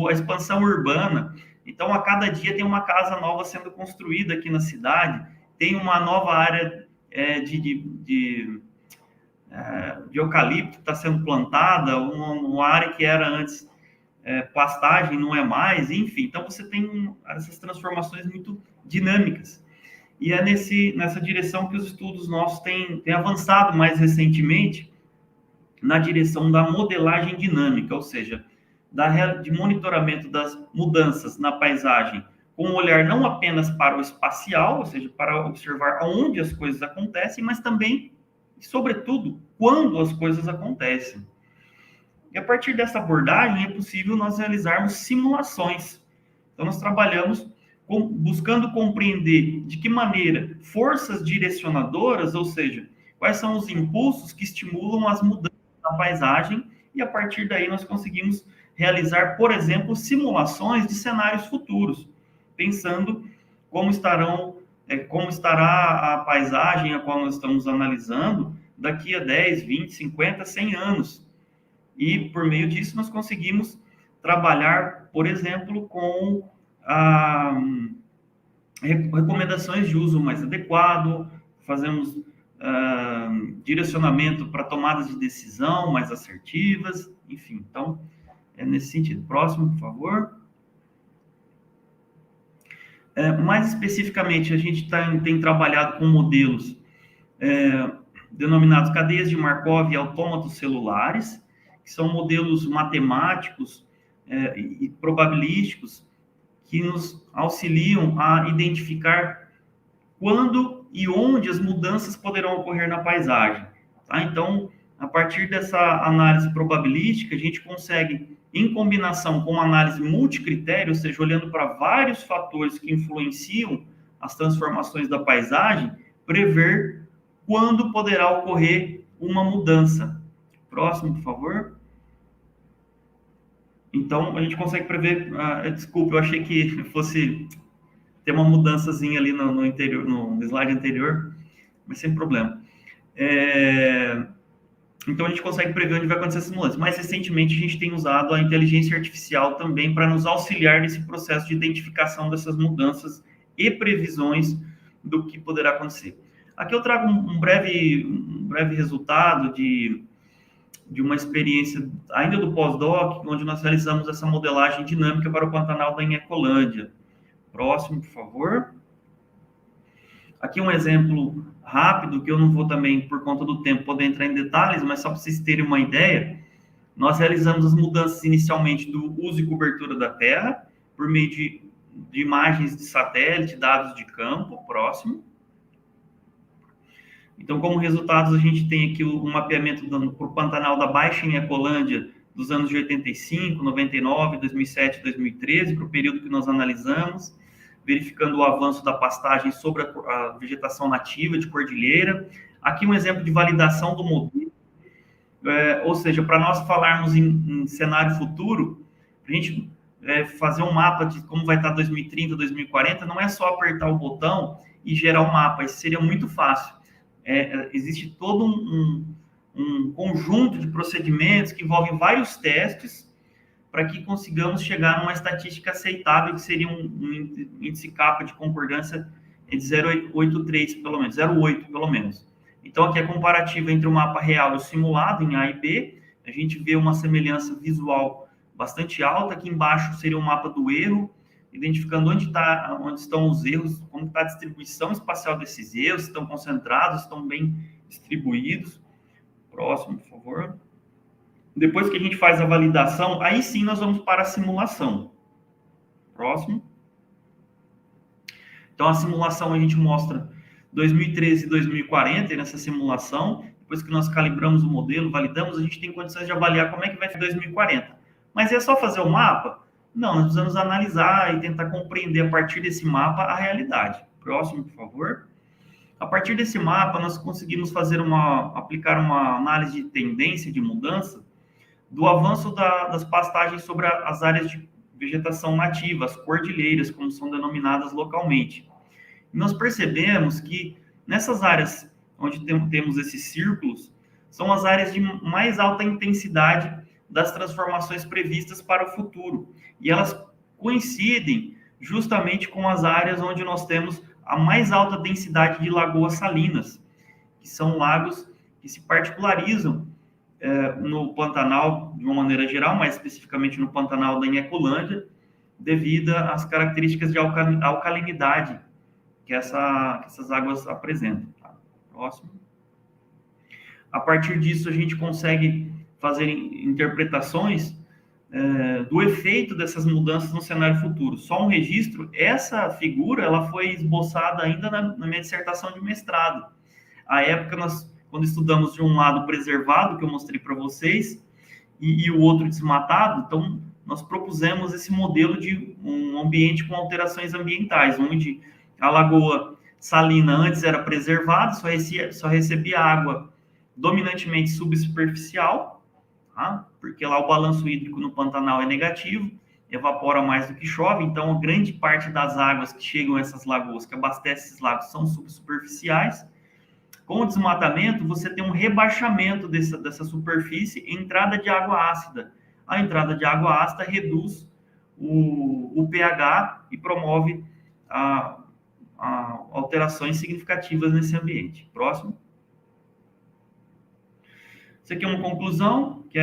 a expansão urbana, Então, a cada dia tem uma casa nova sendo construída aqui na cidade, tem uma nova área de eucalipto que está sendo plantada, uma área que era antes pastagem, não é mais, enfim. Então, você tem essas transformações muito dinâmicas. E é nessa direção que os estudos nossos têm avançado mais recentemente, na direção da modelagem dinâmica, ou seja, de monitoramento das mudanças na paisagem, com um olhar não apenas para o espacial, ou seja, para observar onde as coisas acontecem, mas também, sobretudo, quando as coisas acontecem. E a partir dessa abordagem é possível nós realizarmos simulações. Então, nós trabalhamos buscando compreender de que maneira forças direcionadoras, ou seja, quais são os impulsos que estimulam as mudanças na paisagem, e a partir daí nós conseguimos realizar, por exemplo, simulações de cenários futuros, pensando como estará a paisagem a qual nós estamos analisando daqui a 10, 20, 50, 100 anos. E, por meio disso, nós conseguimos trabalhar, por exemplo, com recomendações de uso mais adequado, fazemos direcionamento para tomadas de decisão mais assertivas, enfim. Então, é nesse sentido. Próximo, por favor. Mais especificamente, a gente tem trabalhado com modelos denominados cadeias de Markov e autômatos celulares, que são modelos matemáticos e probabilísticos que nos auxiliam a identificar quando e onde as mudanças poderão ocorrer na paisagem. Tá? Então, a partir dessa análise probabilística, a gente consegue, em combinação com uma análise multicritério, ou seja, olhando para vários fatores que influenciam as transformações da paisagem, prever quando poderá ocorrer uma mudança. Próximo, por favor. Então, a gente consegue prever... desculpe, eu achei que fosse ter uma mudançazinha ali no interior, no slide anterior, mas sem problema. Então, a gente consegue prever onde vai acontecer essas mudanças. Mais recentemente, a gente tem usado a inteligência artificial também para nos auxiliar nesse processo de identificação dessas mudanças e previsões do que poderá acontecer. Aqui eu trago um breve resultado de uma experiência ainda do pós-doc, onde nós realizamos essa modelagem dinâmica para o Pantanal da Ecolândia. Próximo, por favor. Aqui um exemplo rápido, que eu não vou também, por conta do tempo, poder entrar em detalhes, mas só para vocês terem uma ideia, nós realizamos as mudanças inicialmente do uso e cobertura da terra, por meio de imagens de satélite, dados de campo. Próximo. Então, como resultados, a gente tem aqui o mapeamento por Pantanal da Baixa Ecolândia dos anos de 85, 99, 2007, 2013, para o período que nós analisamos, verificando o avanço da pastagem sobre a vegetação nativa de cordilheira. Aqui um exemplo de validação do modelo, ou seja, para nós falarmos em cenário futuro, a gente fazer um mapa de como vai estar 2030, 2040, não é só apertar o botão e gerar o mapa, isso seria muito fácil. Existe todo um conjunto de procedimentos que envolvem vários testes para que consigamos chegar numa estatística aceitável, que seria um índice capa de concordância de 0,83 pelo menos, 0,8 pelo menos. Então, aqui a comparativa entre o mapa real e o simulado em A e B, a gente vê uma semelhança visual bastante alta. Aqui embaixo seria o mapa do erro, identificando onde estão os erros, como está a distribuição espacial desses erros, se estão concentrados, se estão bem distribuídos. Próximo, por favor. Depois que a gente faz a validação, aí sim nós vamos para a simulação. Próximo. Então, a simulação a gente mostra 2013 e 2040, e nessa simulação, depois que nós calibramos o modelo, validamos, a gente tem condições de avaliar como é que vai ser 2040. Mas é só fazer o mapa? Não, nós precisamos analisar e tentar compreender a partir desse mapa a realidade. Próximo, por favor. A partir desse mapa, nós conseguimos aplicar uma análise de tendência de mudança do avanço das pastagens sobre as áreas de vegetação nativa, as cordilheiras, como são denominadas localmente. E nós percebemos que nessas áreas onde temos esses círculos, são as áreas de mais alta intensidade das transformações previstas para o futuro. E elas coincidem justamente com as áreas onde nós temos a mais alta densidade de lagoas salinas, que são lagos que se particularizam no Pantanal, de uma maneira geral, mais especificamente no Pantanal da Inhaculândia, devido às características de alcalinidade que essas águas apresentam. Tá? Próximo. A partir disso, a gente consegue fazer interpretações do efeito dessas mudanças no cenário futuro. Só um registro, essa figura ela foi esboçada ainda na minha dissertação de mestrado. À época, quando estudamos de um lado preservado, que eu mostrei para vocês, e o outro desmatado, então nós propusemos esse modelo de um ambiente com alterações ambientais, onde a lagoa salina antes era preservada, só recebia água dominantemente subsuperficial, tá? Porque lá o balanço hídrico no Pantanal é negativo, evapora mais do que chove, então a grande parte das águas que chegam a essas lagoas, que abastecem esses lagos, são subsuperficiais. Com o desmatamento, você tem um rebaixamento dessa superfície e entrada de água ácida. A entrada de água ácida reduz o pH e promove alterações significativas nesse ambiente. Próximo. Isso aqui é uma conclusão, que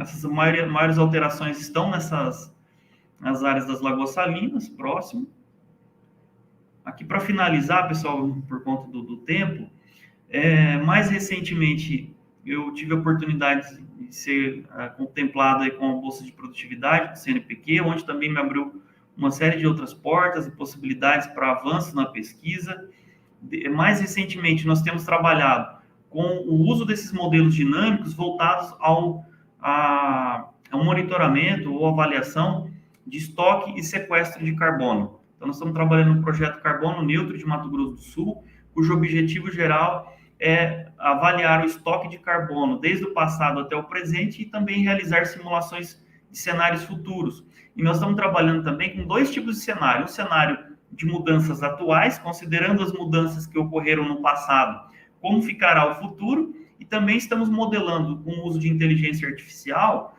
essas maiores alterações estão nas áreas das lagoas salinas. Próximo. Aqui, para finalizar, pessoal, por conta do tempo, mais recentemente, eu tive a oportunidade de ser contemplado aí com a Bolsa de Produtividade do CNPq, onde também me abriu uma série de outras portas e possibilidades para avanço na pesquisa. Mais recentemente, nós temos trabalhado com o uso desses modelos dinâmicos voltados ao monitoramento ou avaliação de estoque e sequestro de carbono. Então, nós estamos trabalhando no projeto Carbono Neutro de Mato Grosso do Sul, cujo objetivo geral é avaliar o estoque de carbono desde o passado até o presente e também realizar simulações de cenários futuros. E nós estamos trabalhando também com dois tipos de cenário. Um cenário de mudanças atuais, considerando as mudanças que ocorreram no passado, como ficará o futuro, e também estamos modelando, com o uso de inteligência artificial,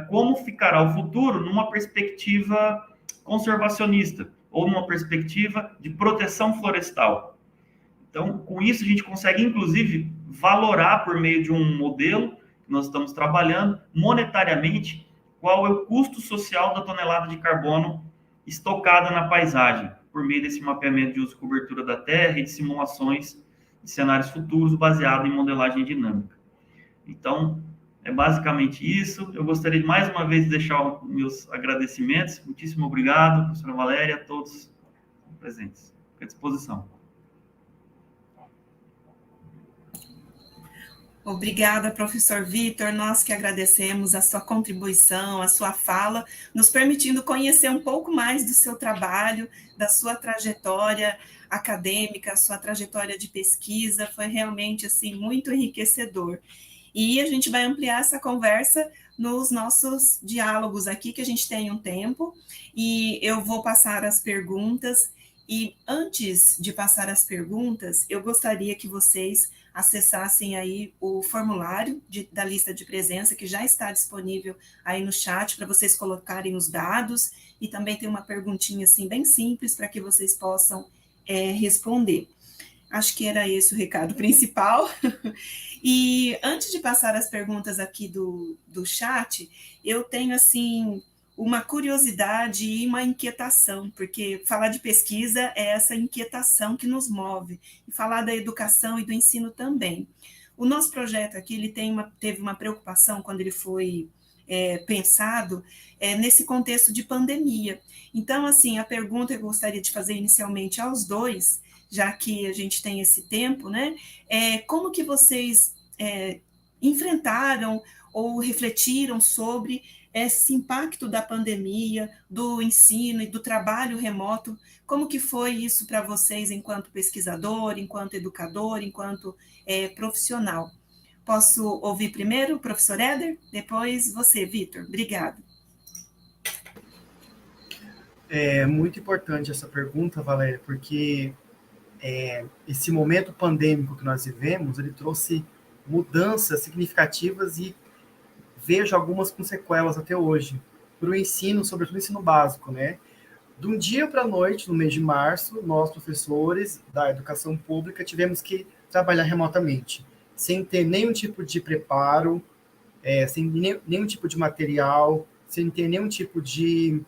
como ficará o futuro numa perspectiva conservacionista, ou numa perspectiva de proteção florestal. Então, com isso, a gente consegue, inclusive, valorar, por meio de um modelo que nós estamos trabalhando, monetariamente, qual é o custo social da tonelada de carbono estocada na paisagem, por meio desse mapeamento de uso e cobertura da terra e de simulações de cenários futuros baseado em modelagem dinâmica. Então, é basicamente isso. Eu gostaria de, mais uma vez, deixar meus agradecimentos. Muitíssimo obrigado, professora Valéria, a todos presentes. Fico à disposição. Obrigada, professor Vitor. Nós que agradecemos a sua contribuição, a sua fala, nos permitindo conhecer um pouco mais do seu trabalho, da sua trajetória acadêmica, a sua trajetória de pesquisa. Foi realmente assim muito enriquecedor. E a gente vai ampliar essa conversa nos nossos diálogos aqui, que a gente tem um tempo, e eu vou passar as perguntas. E antes de passar as perguntas, eu gostaria que vocês acessassem aí o formulário da lista de presença, que já está disponível aí no chat, para vocês colocarem os dados, e também tem uma perguntinha assim bem simples para que vocês possam responder. Acho que era esse o recado principal. E antes de passar as perguntas aqui do chat, eu tenho assim uma curiosidade e uma inquietação, porque falar de pesquisa é essa inquietação que nos move, e falar da educação e do ensino também. O nosso projeto aqui ele teve uma preocupação quando ele foi pensado nesse contexto de pandemia. Então, assim, a pergunta que eu gostaria de fazer inicialmente aos dois, já que a gente tem esse tempo, né? Como que vocês enfrentaram ou refletiram sobre esse impacto da pandemia, do ensino e do trabalho remoto? Como que foi isso para vocês enquanto pesquisador, enquanto educador, enquanto profissional? Posso ouvir primeiro o professor Éder? Depois você, Vitor. Obrigada. É muito importante essa pergunta, Valéria, porque esse momento pandêmico que nós vivemos, ele trouxe mudanças significativas e vejo algumas com sequelas até hoje, para o ensino, sobretudo o ensino básico, né? De um dia para a noite, no mês de março, nós, professores da educação pública, tivemos que trabalhar remotamente, sem ter nenhum tipo de preparo, sem nenhum tipo de material, sem ter nenhum tipo de,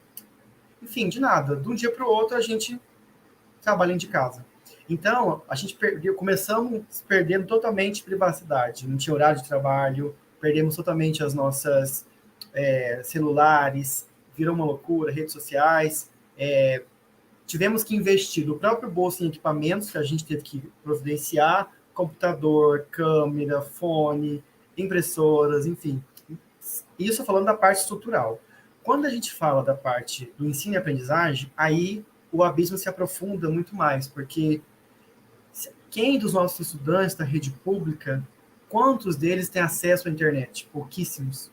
enfim, de nada. De um dia para o outro, a gente trabalha de casa. Então, a gente começamos perdendo totalmente privacidade. Não tinha horário de trabalho, perdemos totalmente as nossas celulares, virou uma loucura, redes sociais. Tivemos que investir do próprio bolso em equipamentos que a gente teve que providenciar, computador, câmera, fone, impressoras, enfim. Isso falando da parte estrutural. Quando a gente fala da parte do ensino e aprendizagem, aí o abismo se aprofunda muito mais, porque quem dos nossos estudantes da rede pública, quantos deles têm acesso à internet? Pouquíssimos.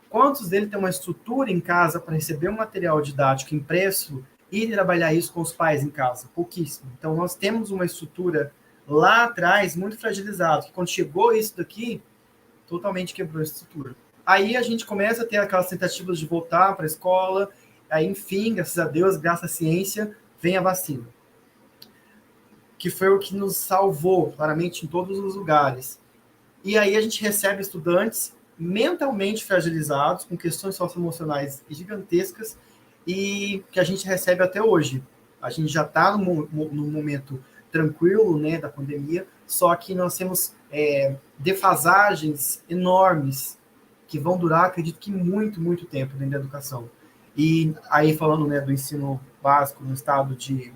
Quantos deles têm uma estrutura em casa para receber um material didático impresso e trabalhar isso com os pais em casa? Pouquíssimo. Então, nós temos uma estrutura lá atrás muito fragilizada, que quando chegou isso daqui, totalmente quebrou a estrutura. Aí a gente começa a ter aquelas tentativas de voltar para a escola, aí, enfim, graças a Deus, graças à ciência, vem a vacina. Que foi o que nos salvou, claramente, em todos os lugares. E aí a gente recebe estudantes mentalmente fragilizados, com questões socioemocionais gigantescas, e que a gente recebe até hoje. A gente já está num momento tranquilo, né, da pandemia, só que nós temos defasagens enormes que vão durar, acredito que muito, muito tempo dentro da educação. E aí, falando, né, do ensino básico no estado de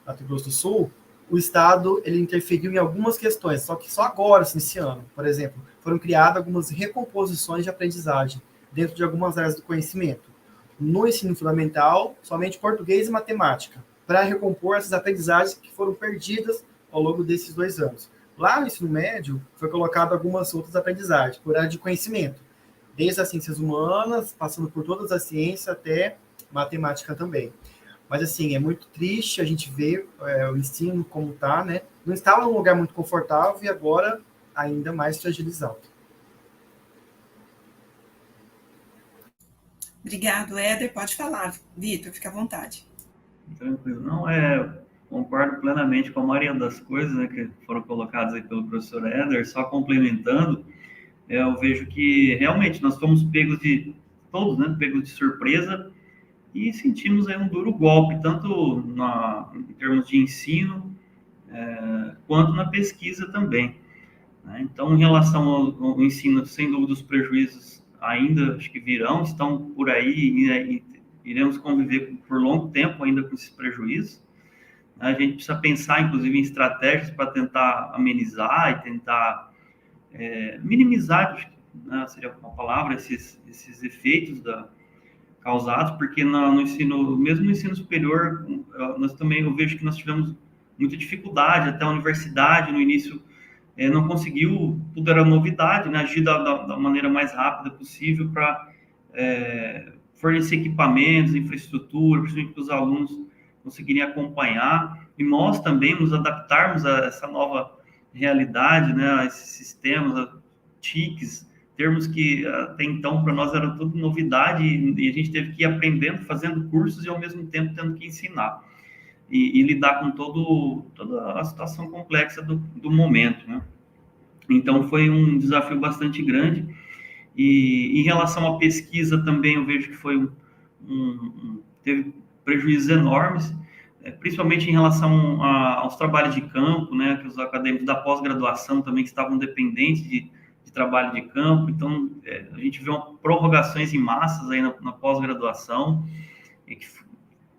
Mato Grosso do Sul, o Estado ele interferiu em algumas questões, só que só agora, esse ano, por exemplo, foram criadas algumas recomposições de aprendizagem dentro de algumas áreas do conhecimento. No ensino fundamental, somente português e matemática, para recompor essas aprendizagens que foram perdidas ao longo desses 2 anos. Lá no ensino médio, foi colocado algumas outras aprendizagens, por área de conhecimento, desde as ciências humanas, passando por todas as ciências, até matemática também. Mas, assim, é muito triste a gente ver o ensino como está, né? Não estava num lugar muito confortável e agora ainda mais fragilizado. Obrigado, Éder. Pode falar, Vitor, fica à vontade. Tranquilo. Não, concordo plenamente com a maioria das coisas, né, que foram colocadas aí pelo professor Éder. Só complementando, eu vejo que realmente nós fomos pegos pegos de surpresa, e sentimos aí um duro golpe, tanto em termos de ensino, quanto na pesquisa também. Né? Então, em relação ao ensino, sem dúvida, os prejuízos ainda, acho que virão, estão por aí, e iremos conviver por longo tempo ainda com esses prejuízos. A gente precisa pensar, inclusive, em estratégias para tentar amenizar e tentar minimizar, né, seria uma palavra, esses efeitos causados, porque no ensino, mesmo no ensino superior, eu vejo que nós tivemos muita dificuldade, até a universidade no início não conseguiu, tudo era novidade, né, agir da maneira mais rápida possível para fornecer equipamentos, infraestrutura, principalmente para os alunos conseguirem acompanhar, e nós também nos adaptarmos a essa nova realidade, né, a esses sistemas, a TICs, termos que até então para nós era tudo novidade, e a gente teve que ir aprendendo, fazendo cursos e ao mesmo tempo tendo que ensinar e lidar com toda a situação complexa do momento, né? Então foi um desafio bastante grande. E em relação à pesquisa também eu vejo que teve prejuízos enormes, principalmente em relação aos trabalhos de campo, né, que os acadêmicos da pós-graduação também que estavam dependentes de trabalho de campo. Então, a gente viu prorrogações em massas aí na pós-graduação, que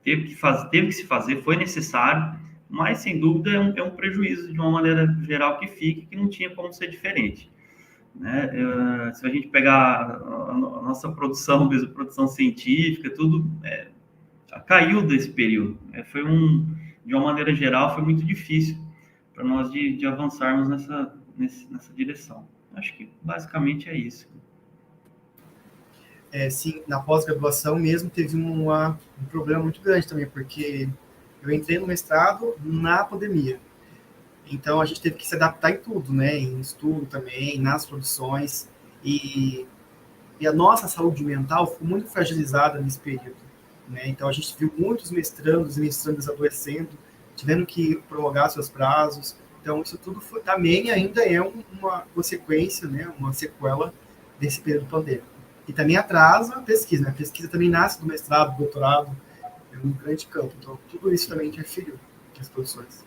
teve que se fazer, foi necessário, mas, sem dúvida, é um prejuízo de uma maneira geral que fica, que não tinha como ser diferente. Né? Se a gente pegar a nossa produção, mesmo produção científica, tudo caiu desse período. De uma maneira geral, foi muito difícil para nós de avançarmos nessa direção. Acho que basicamente é isso. Sim, na pós-graduação mesmo teve um problema muito grande também, porque eu entrei no mestrado na pandemia. Então a gente teve que se adaptar em tudo, né? Em estudo também, nas produções. E a nossa saúde mental foi muito fragilizada nesse período. né? Então, a gente viu muitos mestrandos e mestrandas adoecendo, tivendo que prorrogar seus prazos. Então, isso tudo também ainda é uma consequência, né? Uma sequela desse período pandêmico. E também atrasa a pesquisa, né? A pesquisa também nasce do mestrado, do doutorado, é um grande campo. Então, tudo isso também interferiu nas produções.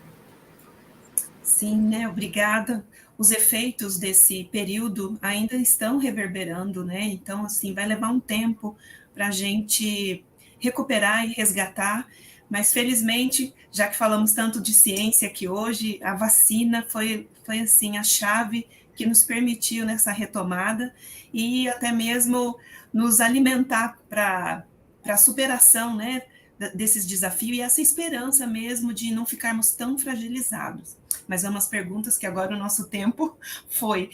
Sim, né? Obrigada. Os efeitos desse período ainda estão reverberando, né? Então, assim, vai levar um tempo para a gente recuperar e resgatar, mas felizmente, já que falamos tanto de ciência aqui hoje, a vacina foi assim, a chave que nos permitiu nessa retomada e até mesmo nos alimentar para a superação, né, desses desafios e essa esperança mesmo de não ficarmos tão fragilizados. Mas vamos às perguntas, que agora o nosso tempo foi.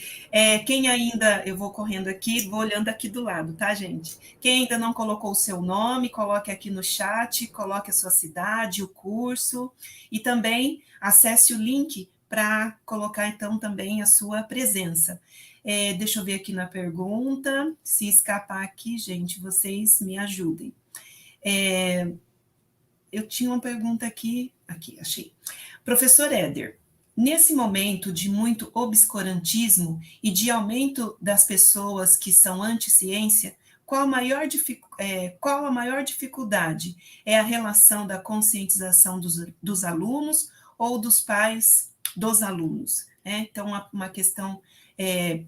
Quem ainda, eu vou correndo aqui, vou olhando aqui do lado, tá, gente? Quem ainda não colocou o seu nome, coloque aqui no chat, coloque a sua cidade, o curso, e também acesse o link para colocar, então, também a sua presença. Deixa eu ver aqui na pergunta, se escapar aqui, gente, vocês me ajudem. Eu tinha uma pergunta aqui, achei. Professor Éder, nesse momento de muito obscurantismo e de aumento das pessoas que são anti-ciência, qual a maior dificuldade? É a relação da conscientização dos alunos ou dos pais dos alunos? Então, uma questão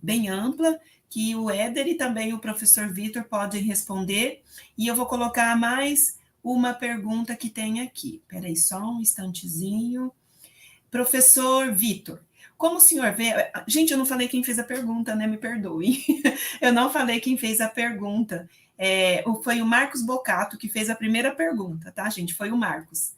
bem ampla, que o Éder e também o professor Vitor podem responder, e eu vou colocar mais uma pergunta que tem aqui. Espera aí, só um instantezinho. Professor Vitor, como o senhor vê... Gente, eu não falei quem fez a pergunta, né? Me perdoe. Eu não falei quem fez a pergunta. Foi o Marcos Bocato que fez a primeira pergunta, tá, gente? Foi o Marcos.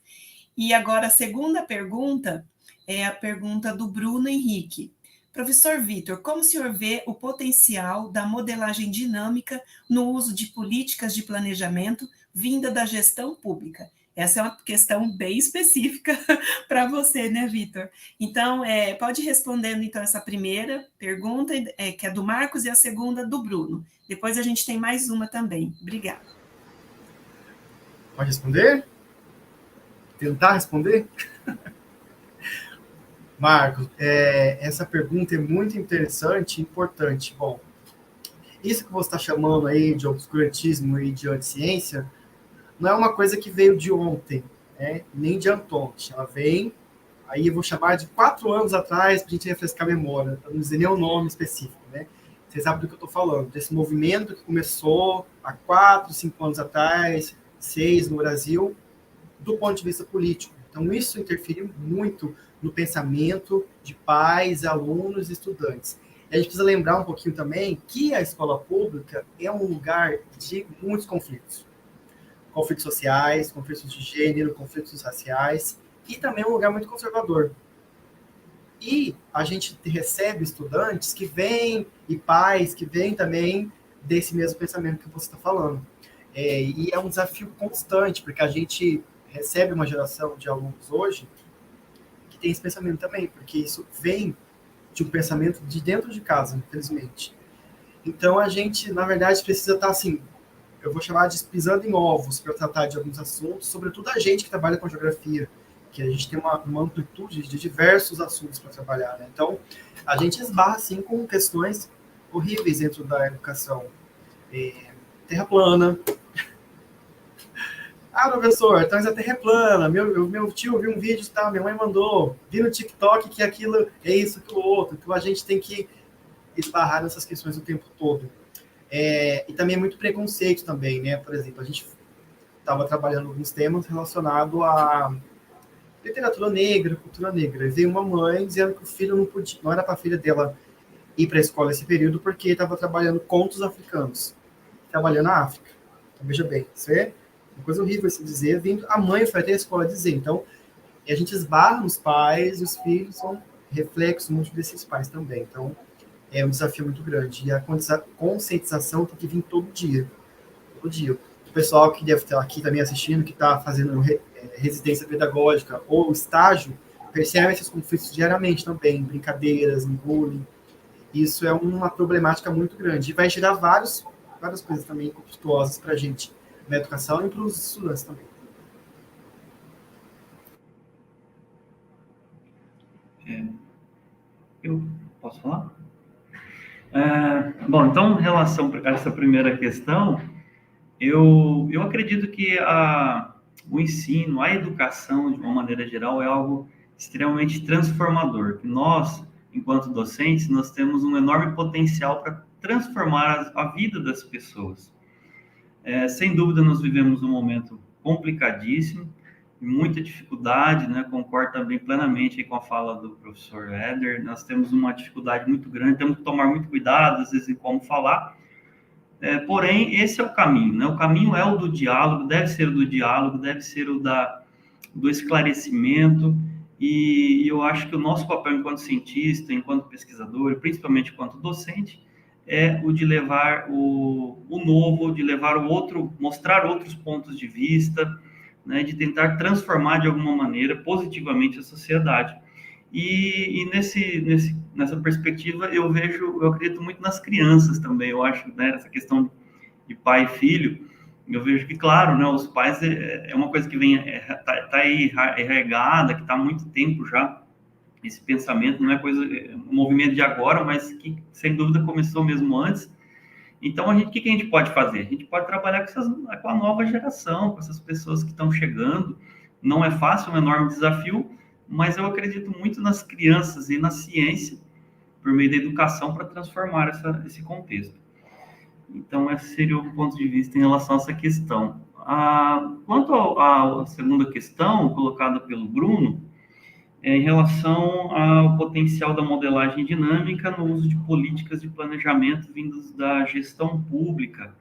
E agora a segunda pergunta é a pergunta do Bruno Henrique. Professor Vitor, como o senhor vê o potencial da modelagem dinâmica no uso de políticas de planejamento vinda da gestão pública? Essa é uma questão bem específica para você, né, Vitor? Então, pode ir respondendo, então, essa primeira pergunta, que é do Marcos, e a segunda do Bruno. Depois a gente tem mais uma também. Obrigada. Pode responder? Tentar responder? Marcos, essa pergunta é muito interessante e importante. Bom, isso que você está chamando aí de obscurantismo e de anticiência não é uma coisa que veio de ontem, né? Nem de anteontem. Ela vem, aí eu vou chamar de 4 anos atrás, para a gente refrescar a memória, para não dizer nem o nome específico, né? Vocês sabem do que eu estou falando, desse movimento que começou há 4, 5 anos atrás, 6 no Brasil, do ponto de vista político. Então, isso interferiu muito no pensamento de pais, alunos e estudantes. E a gente precisa lembrar um pouquinho também que a escola pública é um lugar de muitos conflitos. Conflitos sociais, conflitos de gênero, conflitos raciais, e também um lugar muito conservador. E a gente recebe estudantes que vêm, e pais que vêm também desse mesmo pensamento que você está falando. E é um desafio constante, porque a gente recebe uma geração de alunos hoje que tem esse pensamento também, porque isso vem de um pensamento de dentro de casa, infelizmente. Então, a gente, na verdade, precisa estar assim, eu vou chamar de pisando em ovos para tratar de alguns assuntos, sobretudo a gente que trabalha com geografia, que a gente tem uma amplitude de diversos assuntos para trabalhar, né? Então, a gente esbarra, assim, com questões horríveis dentro da educação. Terra plana. Professor, então a terra é plana. Meu tio viu um vídeo, tá? Minha mãe mandou. Vi no TikTok que aquilo é isso, aquilo outro. Então, a gente tem que esbarrar nessas questões o tempo todo. E também é muito preconceito também, né? Por exemplo, a gente estava trabalhando alguns temas relacionados a literatura negra, cultura negra. E veio uma mãe dizendo que o filho não era para a filha dela ir para a escola nesse período porque estava trabalhando contos africanos, trabalhando na África. Então, veja bem, isso é uma coisa horrível se dizer, vindo a mãe foi até a escola dizer. Então, a gente esbarra nos pais, e os filhos são reflexos muito desses pais também. Então, é um desafio muito grande. E a conscientização tem que vir todo dia. Todo dia. O pessoal que deve estar aqui também assistindo, que está fazendo residência pedagógica ou estágio, percebe esses conflitos diariamente também, brincadeiras, bullying. Isso é uma problemática muito grande. E vai gerar várias coisas também conflituosas para a gente na educação e para os estudantes também. Eu posso falar? Bom, então, em relação a essa primeira questão, eu acredito que o ensino, a educação, de uma maneira geral, é algo extremamente transformador, que nós, enquanto docentes, nós temos um enorme potencial para transformar a vida das pessoas. Sem dúvida, nós vivemos um momento complicadíssimo, muita dificuldade, né? Concordo também plenamente com a fala do professor Éder. Nós temos uma dificuldade muito grande, temos que tomar muito cuidado, às vezes, em como falar. Porém, esse é o caminho, né? O caminho é o do diálogo, deve ser o do diálogo, deve ser o do esclarecimento, e eu acho que o nosso papel enquanto cientista, enquanto pesquisador, e principalmente enquanto docente, é o de levar o novo, de levar o outro, mostrar outros pontos de vista, né, de tentar transformar de alguma maneira positivamente a sociedade. E nessa perspectiva eu acredito muito nas crianças também. Eu acho, né, essa questão de pai e filho, eu vejo que, claro, né, os pais é uma coisa que tá aí regada, que está há muito tempo já, esse pensamento, não é um movimento de agora, mas que sem dúvida começou mesmo antes. Então, o que a gente pode fazer? A gente pode trabalhar com a nova geração, com essas pessoas que estão chegando. Não é fácil, é um enorme desafio, mas eu acredito muito nas crianças e na ciência, por meio da educação, para transformar esse contexto. Então, esse seria o ponto de vista em relação a essa questão. Quanto à segunda questão, colocada pelo Bruno, em relação ao potencial da modelagem dinâmica no uso de políticas de planejamento vindas da gestão pública.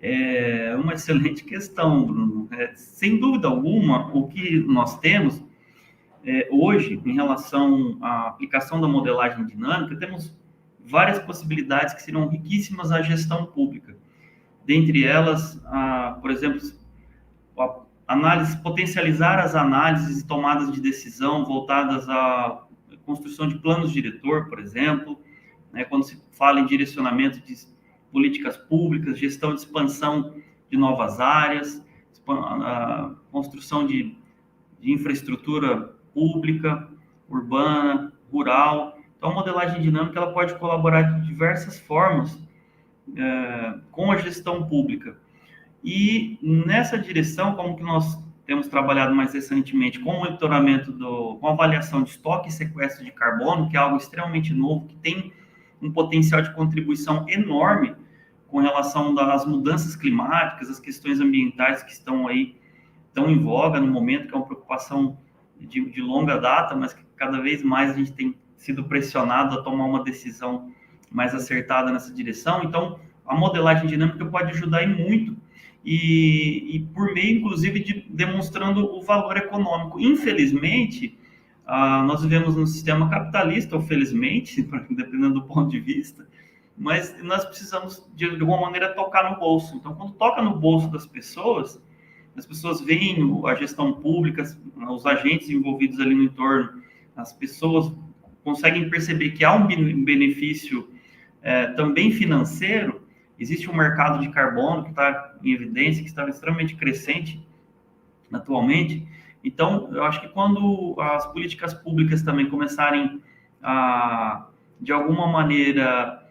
É uma excelente questão, Bruno. Sem dúvida alguma, o que nós temos hoje, em relação à aplicação da modelagem dinâmica, temos várias possibilidades que serão riquíssimas à gestão pública. Dentre elas, por exemplo, potencializar as análises e tomadas de decisão voltadas à construção de planos diretor, por exemplo, né, quando se fala em direcionamento de políticas públicas, gestão de expansão de novas áreas, construção de infraestrutura pública, urbana, rural. Então, a modelagem dinâmica ela pode colaborar de diversas formas com a gestão pública. E nessa direção, como que nós temos trabalhado mais recentemente com o monitoramento, com a avaliação de estoque e sequestro de carbono, que é algo extremamente novo, que tem um potencial de contribuição enorme com relação às mudanças climáticas, as questões ambientais que estão em voga no momento, que é uma preocupação de longa data, mas que cada vez mais a gente tem sido pressionado a tomar uma decisão mais acertada nessa direção. Então, a modelagem dinâmica pode ajudar muito, e por meio, inclusive, de demonstrando o valor econômico. Infelizmente, nós vivemos num sistema capitalista, ou felizmente, dependendo do ponto de vista, mas nós precisamos, de alguma maneira, tocar no bolso. Então, quando toca no bolso das pessoas, as pessoas veem a gestão pública, os agentes envolvidos ali no entorno, as pessoas conseguem perceber que há um benefício também financeiro. Existe um mercado de carbono que está em evidência, que está extremamente crescente atualmente. Então, eu acho que quando as políticas públicas também começarem a, de alguma maneira,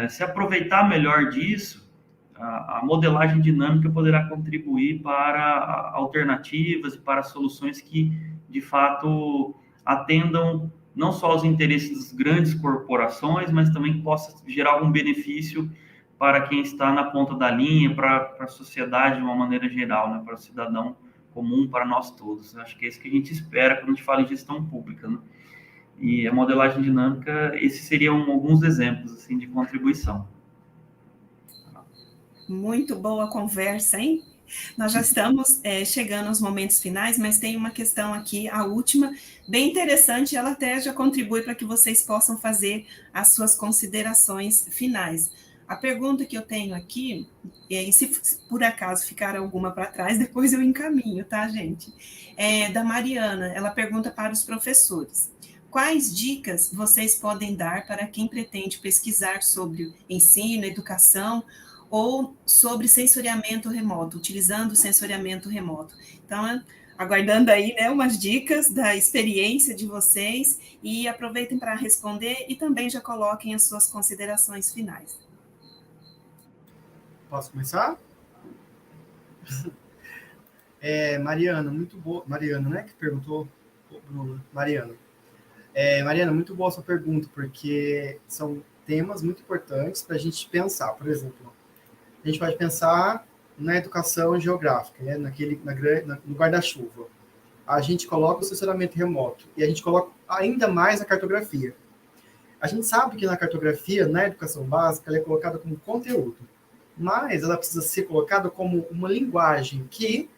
se aproveitar melhor disso, a modelagem dinâmica poderá contribuir para alternativas e para soluções que, de fato, atendam não só aos interesses das grandes corporações, mas também que possa gerar algum benefício para quem está na ponta da linha, para a sociedade de uma maneira geral, né? Para o cidadão comum, para nós todos. Acho que é isso que a gente espera quando a gente fala em gestão pública, né? E a modelagem dinâmica, esses seriam alguns exemplos assim, de contribuição. Muito boa conversa, hein? Nós já estamos chegando aos momentos finais, mas tem uma questão aqui, a última, bem interessante, ela até já contribui para que vocês possam fazer as suas considerações finais. A pergunta que eu tenho aqui, e se por acaso ficar alguma para trás, depois eu encaminho, tá, gente? É da Mariana, ela pergunta para os professores: quais dicas vocês podem dar para quem pretende pesquisar sobre ensino, educação, ou sobre sensoriamento remoto, utilizando o sensoriamento remoto. Então, aguardando aí, né, umas dicas da experiência de vocês e aproveitem para responder e também já coloquem as suas considerações finais. Posso começar? Mariana, muito boa. Mariana, né, que perguntou? Mariana. Mariana, muito boa a sua pergunta, porque são temas muito importantes para a gente pensar. Por exemplo, a gente pode pensar na educação geográfica, né, no guarda-chuva. A gente coloca o sensoriamento remoto e a gente coloca ainda mais a cartografia. A gente sabe que na cartografia, na educação básica, ela é colocada como conteúdo, mas ela precisa ser colocada como uma linguagem que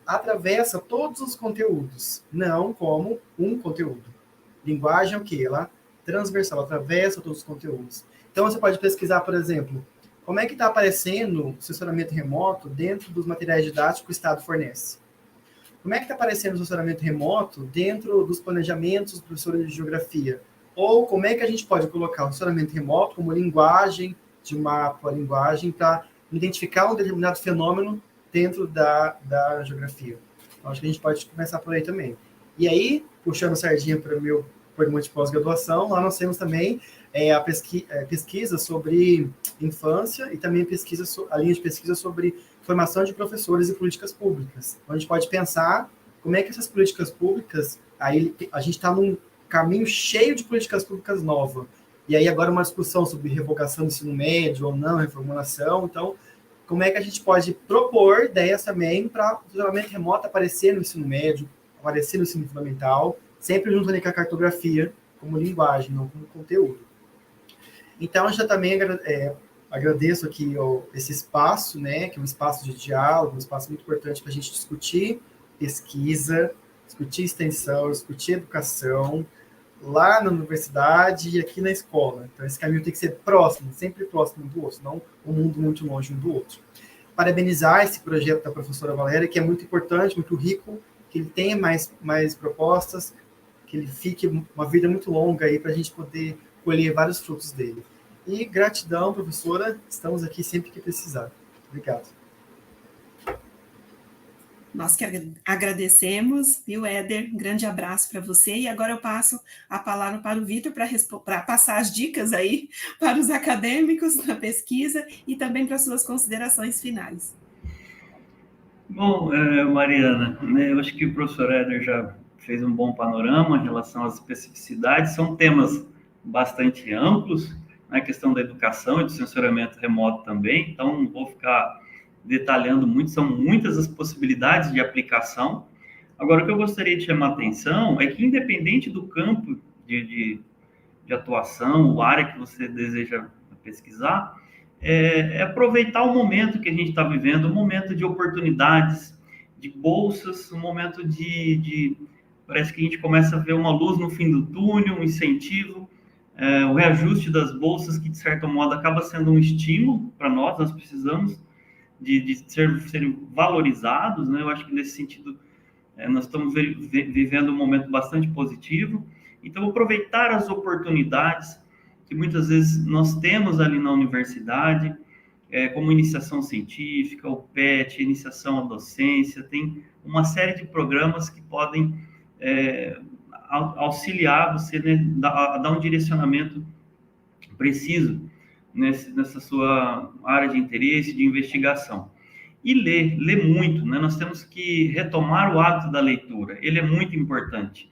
atravessa todos os conteúdos, não como um conteúdo. Linguagem é o quê? Ela transversal, atravessa todos os conteúdos. Então, você pode pesquisar, por exemplo, como é que está aparecendo o sensoriamento remoto dentro dos materiais didáticos que o Estado fornece. Como é que está aparecendo o sensoriamento remoto dentro dos planejamentos dos professores de geografia? Ou como é que a gente pode colocar o sensoriamento remoto como linguagem de mapa, linguagem para identificar um determinado fenômeno dentro da geografia. Então, acho que a gente pode começar por aí também. E aí, puxando sardinha para o meu programa de pós-graduação, lá nós temos também a pesquisa sobre infância e também a linha de pesquisa sobre formação de professores e políticas públicas. Então, a gente pode pensar como é que essas políticas públicas, aí a gente está num caminho cheio de políticas públicas novas. E aí agora uma discussão sobre revogação do ensino médio ou não, reformulação. Então, como é que a gente pode propor ideias também para o sensoriamento remoto aparecer no ensino médio, aparecer no ensino fundamental, sempre junto ali com a cartografia como linguagem, não como conteúdo. Então, eu já também agradeço aqui esse espaço, né, que é um espaço de diálogo, um espaço muito importante para a gente discutir pesquisa, discutir extensão, discutir educação, lá na universidade e aqui na escola. Então, esse caminho tem que ser próximo, sempre próximo um do outro, não um mundo muito longe um do outro. Parabenizar esse projeto da professora Valéria, que é muito importante, muito rico, que ele tenha mais propostas, que ele fique uma vida muito longa aí para a gente poder colher vários frutos dele. E gratidão, professora, estamos aqui sempre que precisar. Obrigado. Nós que agradecemos, viu, Éder? Um grande abraço para você. E agora eu passo a palavra para o Vitor para passar as dicas aí para os acadêmicos na pesquisa e também para suas considerações finais. Bom, Mariana, né, eu acho que o professor Éder já fez um bom panorama em relação às especificidades. São temas bastante amplos, né, a questão da educação e do sensoriamento remoto também, então não vou ficar detalhando muito, são muitas as possibilidades de aplicação. Agora, o que eu gostaria de chamar a atenção é que, independente do campo de atuação, ou área que você deseja pesquisar, aproveitar o momento que a gente está vivendo, um momento de oportunidades, de bolsas, um momento parece que a gente começa a ver uma luz no fim do túnel, um incentivo, o reajuste das bolsas, que, de certo modo, acaba sendo um estímulo para nós precisamos de serem valorizados, né? Eu acho que, nesse sentido, nós estamos vivendo um momento bastante positivo. Então, aproveitar as oportunidades que muitas vezes nós temos ali na universidade, como iniciação científica, o PET, iniciação à docência, tem uma série de programas que podem auxiliar você, né, a dar um direcionamento preciso nessa sua área de interesse, de investigação. E ler muito, né? Nós temos que retomar o hábito da leitura, ele é muito importante.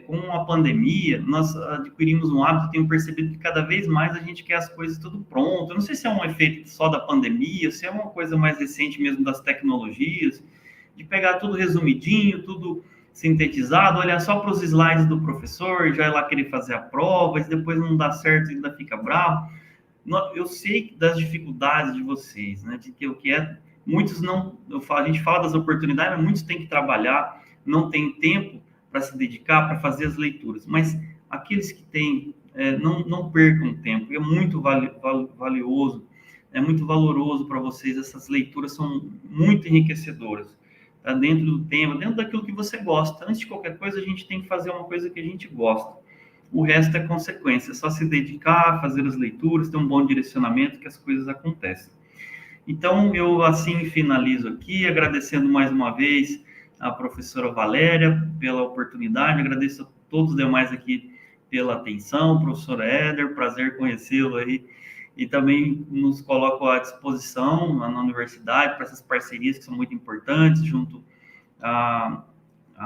Com a pandemia, nós adquirimos um hábito, tenho percebido que cada vez mais a gente quer as coisas tudo pronto. Eu não sei se é um efeito só da pandemia, se é uma coisa mais recente mesmo das tecnologias, de pegar tudo resumidinho, tudo sintetizado, olhar só para os slides do professor, já ir lá querer fazer a prova, e depois não dá certo e ainda fica bravo. Eu sei das dificuldades de vocês, né? De que o que muitos não, a gente fala das oportunidades, mas muitos têm que trabalhar, não tem tempo para se dedicar, para fazer as leituras. Mas aqueles que têm, não percam tempo, é muito valioso, é muito valoroso para vocês, essas leituras são muito enriquecedoras. Tá dentro do tema, dentro daquilo que você gosta. Antes de qualquer coisa, a gente tem que fazer uma coisa que a gente gosta. O resto é consequência, é só se dedicar, fazer as leituras, ter um bom direcionamento que as coisas acontecem. Então, eu assim finalizo aqui, agradecendo mais uma vez a professora Valéria pela oportunidade, agradeço a todos os demais aqui pela atenção, professor Éder, prazer conhecê-lo aí, e também nos coloco à disposição na universidade para essas parcerias que são muito importantes, junto à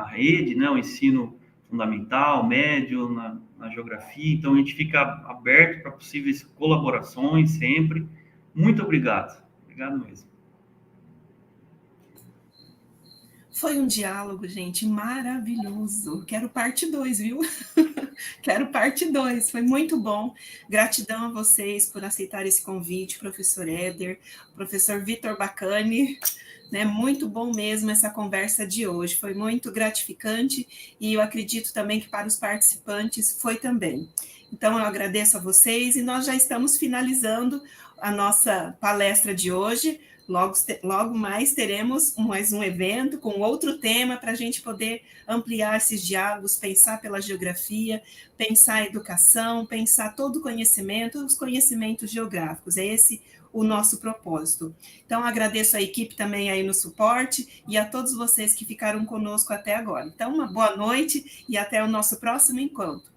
rede, né, o ensino fundamental, médio, na geografia, então a gente fica aberto para possíveis colaborações sempre. Muito obrigado. Obrigado mesmo. Foi um diálogo, gente, maravilhoso. Quero parte 2, viu? Quero parte 2. Foi muito bom. Gratidão a vocês por aceitar esse convite, professor Éder, professor Vitor Bacani. Né? Muito bom mesmo essa conversa de hoje. Foi muito gratificante e eu acredito também que para os participantes foi também. Então, eu agradeço a vocês e nós já estamos finalizando a nossa palestra de hoje. Logo mais teremos mais um evento com outro tema para a gente poder ampliar esses diálogos, pensar pela geografia, pensar a educação, pensar todo o conhecimento, os conhecimentos geográficos. É esse o nosso propósito. Então, agradeço a equipe também aí no suporte e a todos vocês que ficaram conosco até agora. Então, uma boa noite e até o nosso próximo encontro.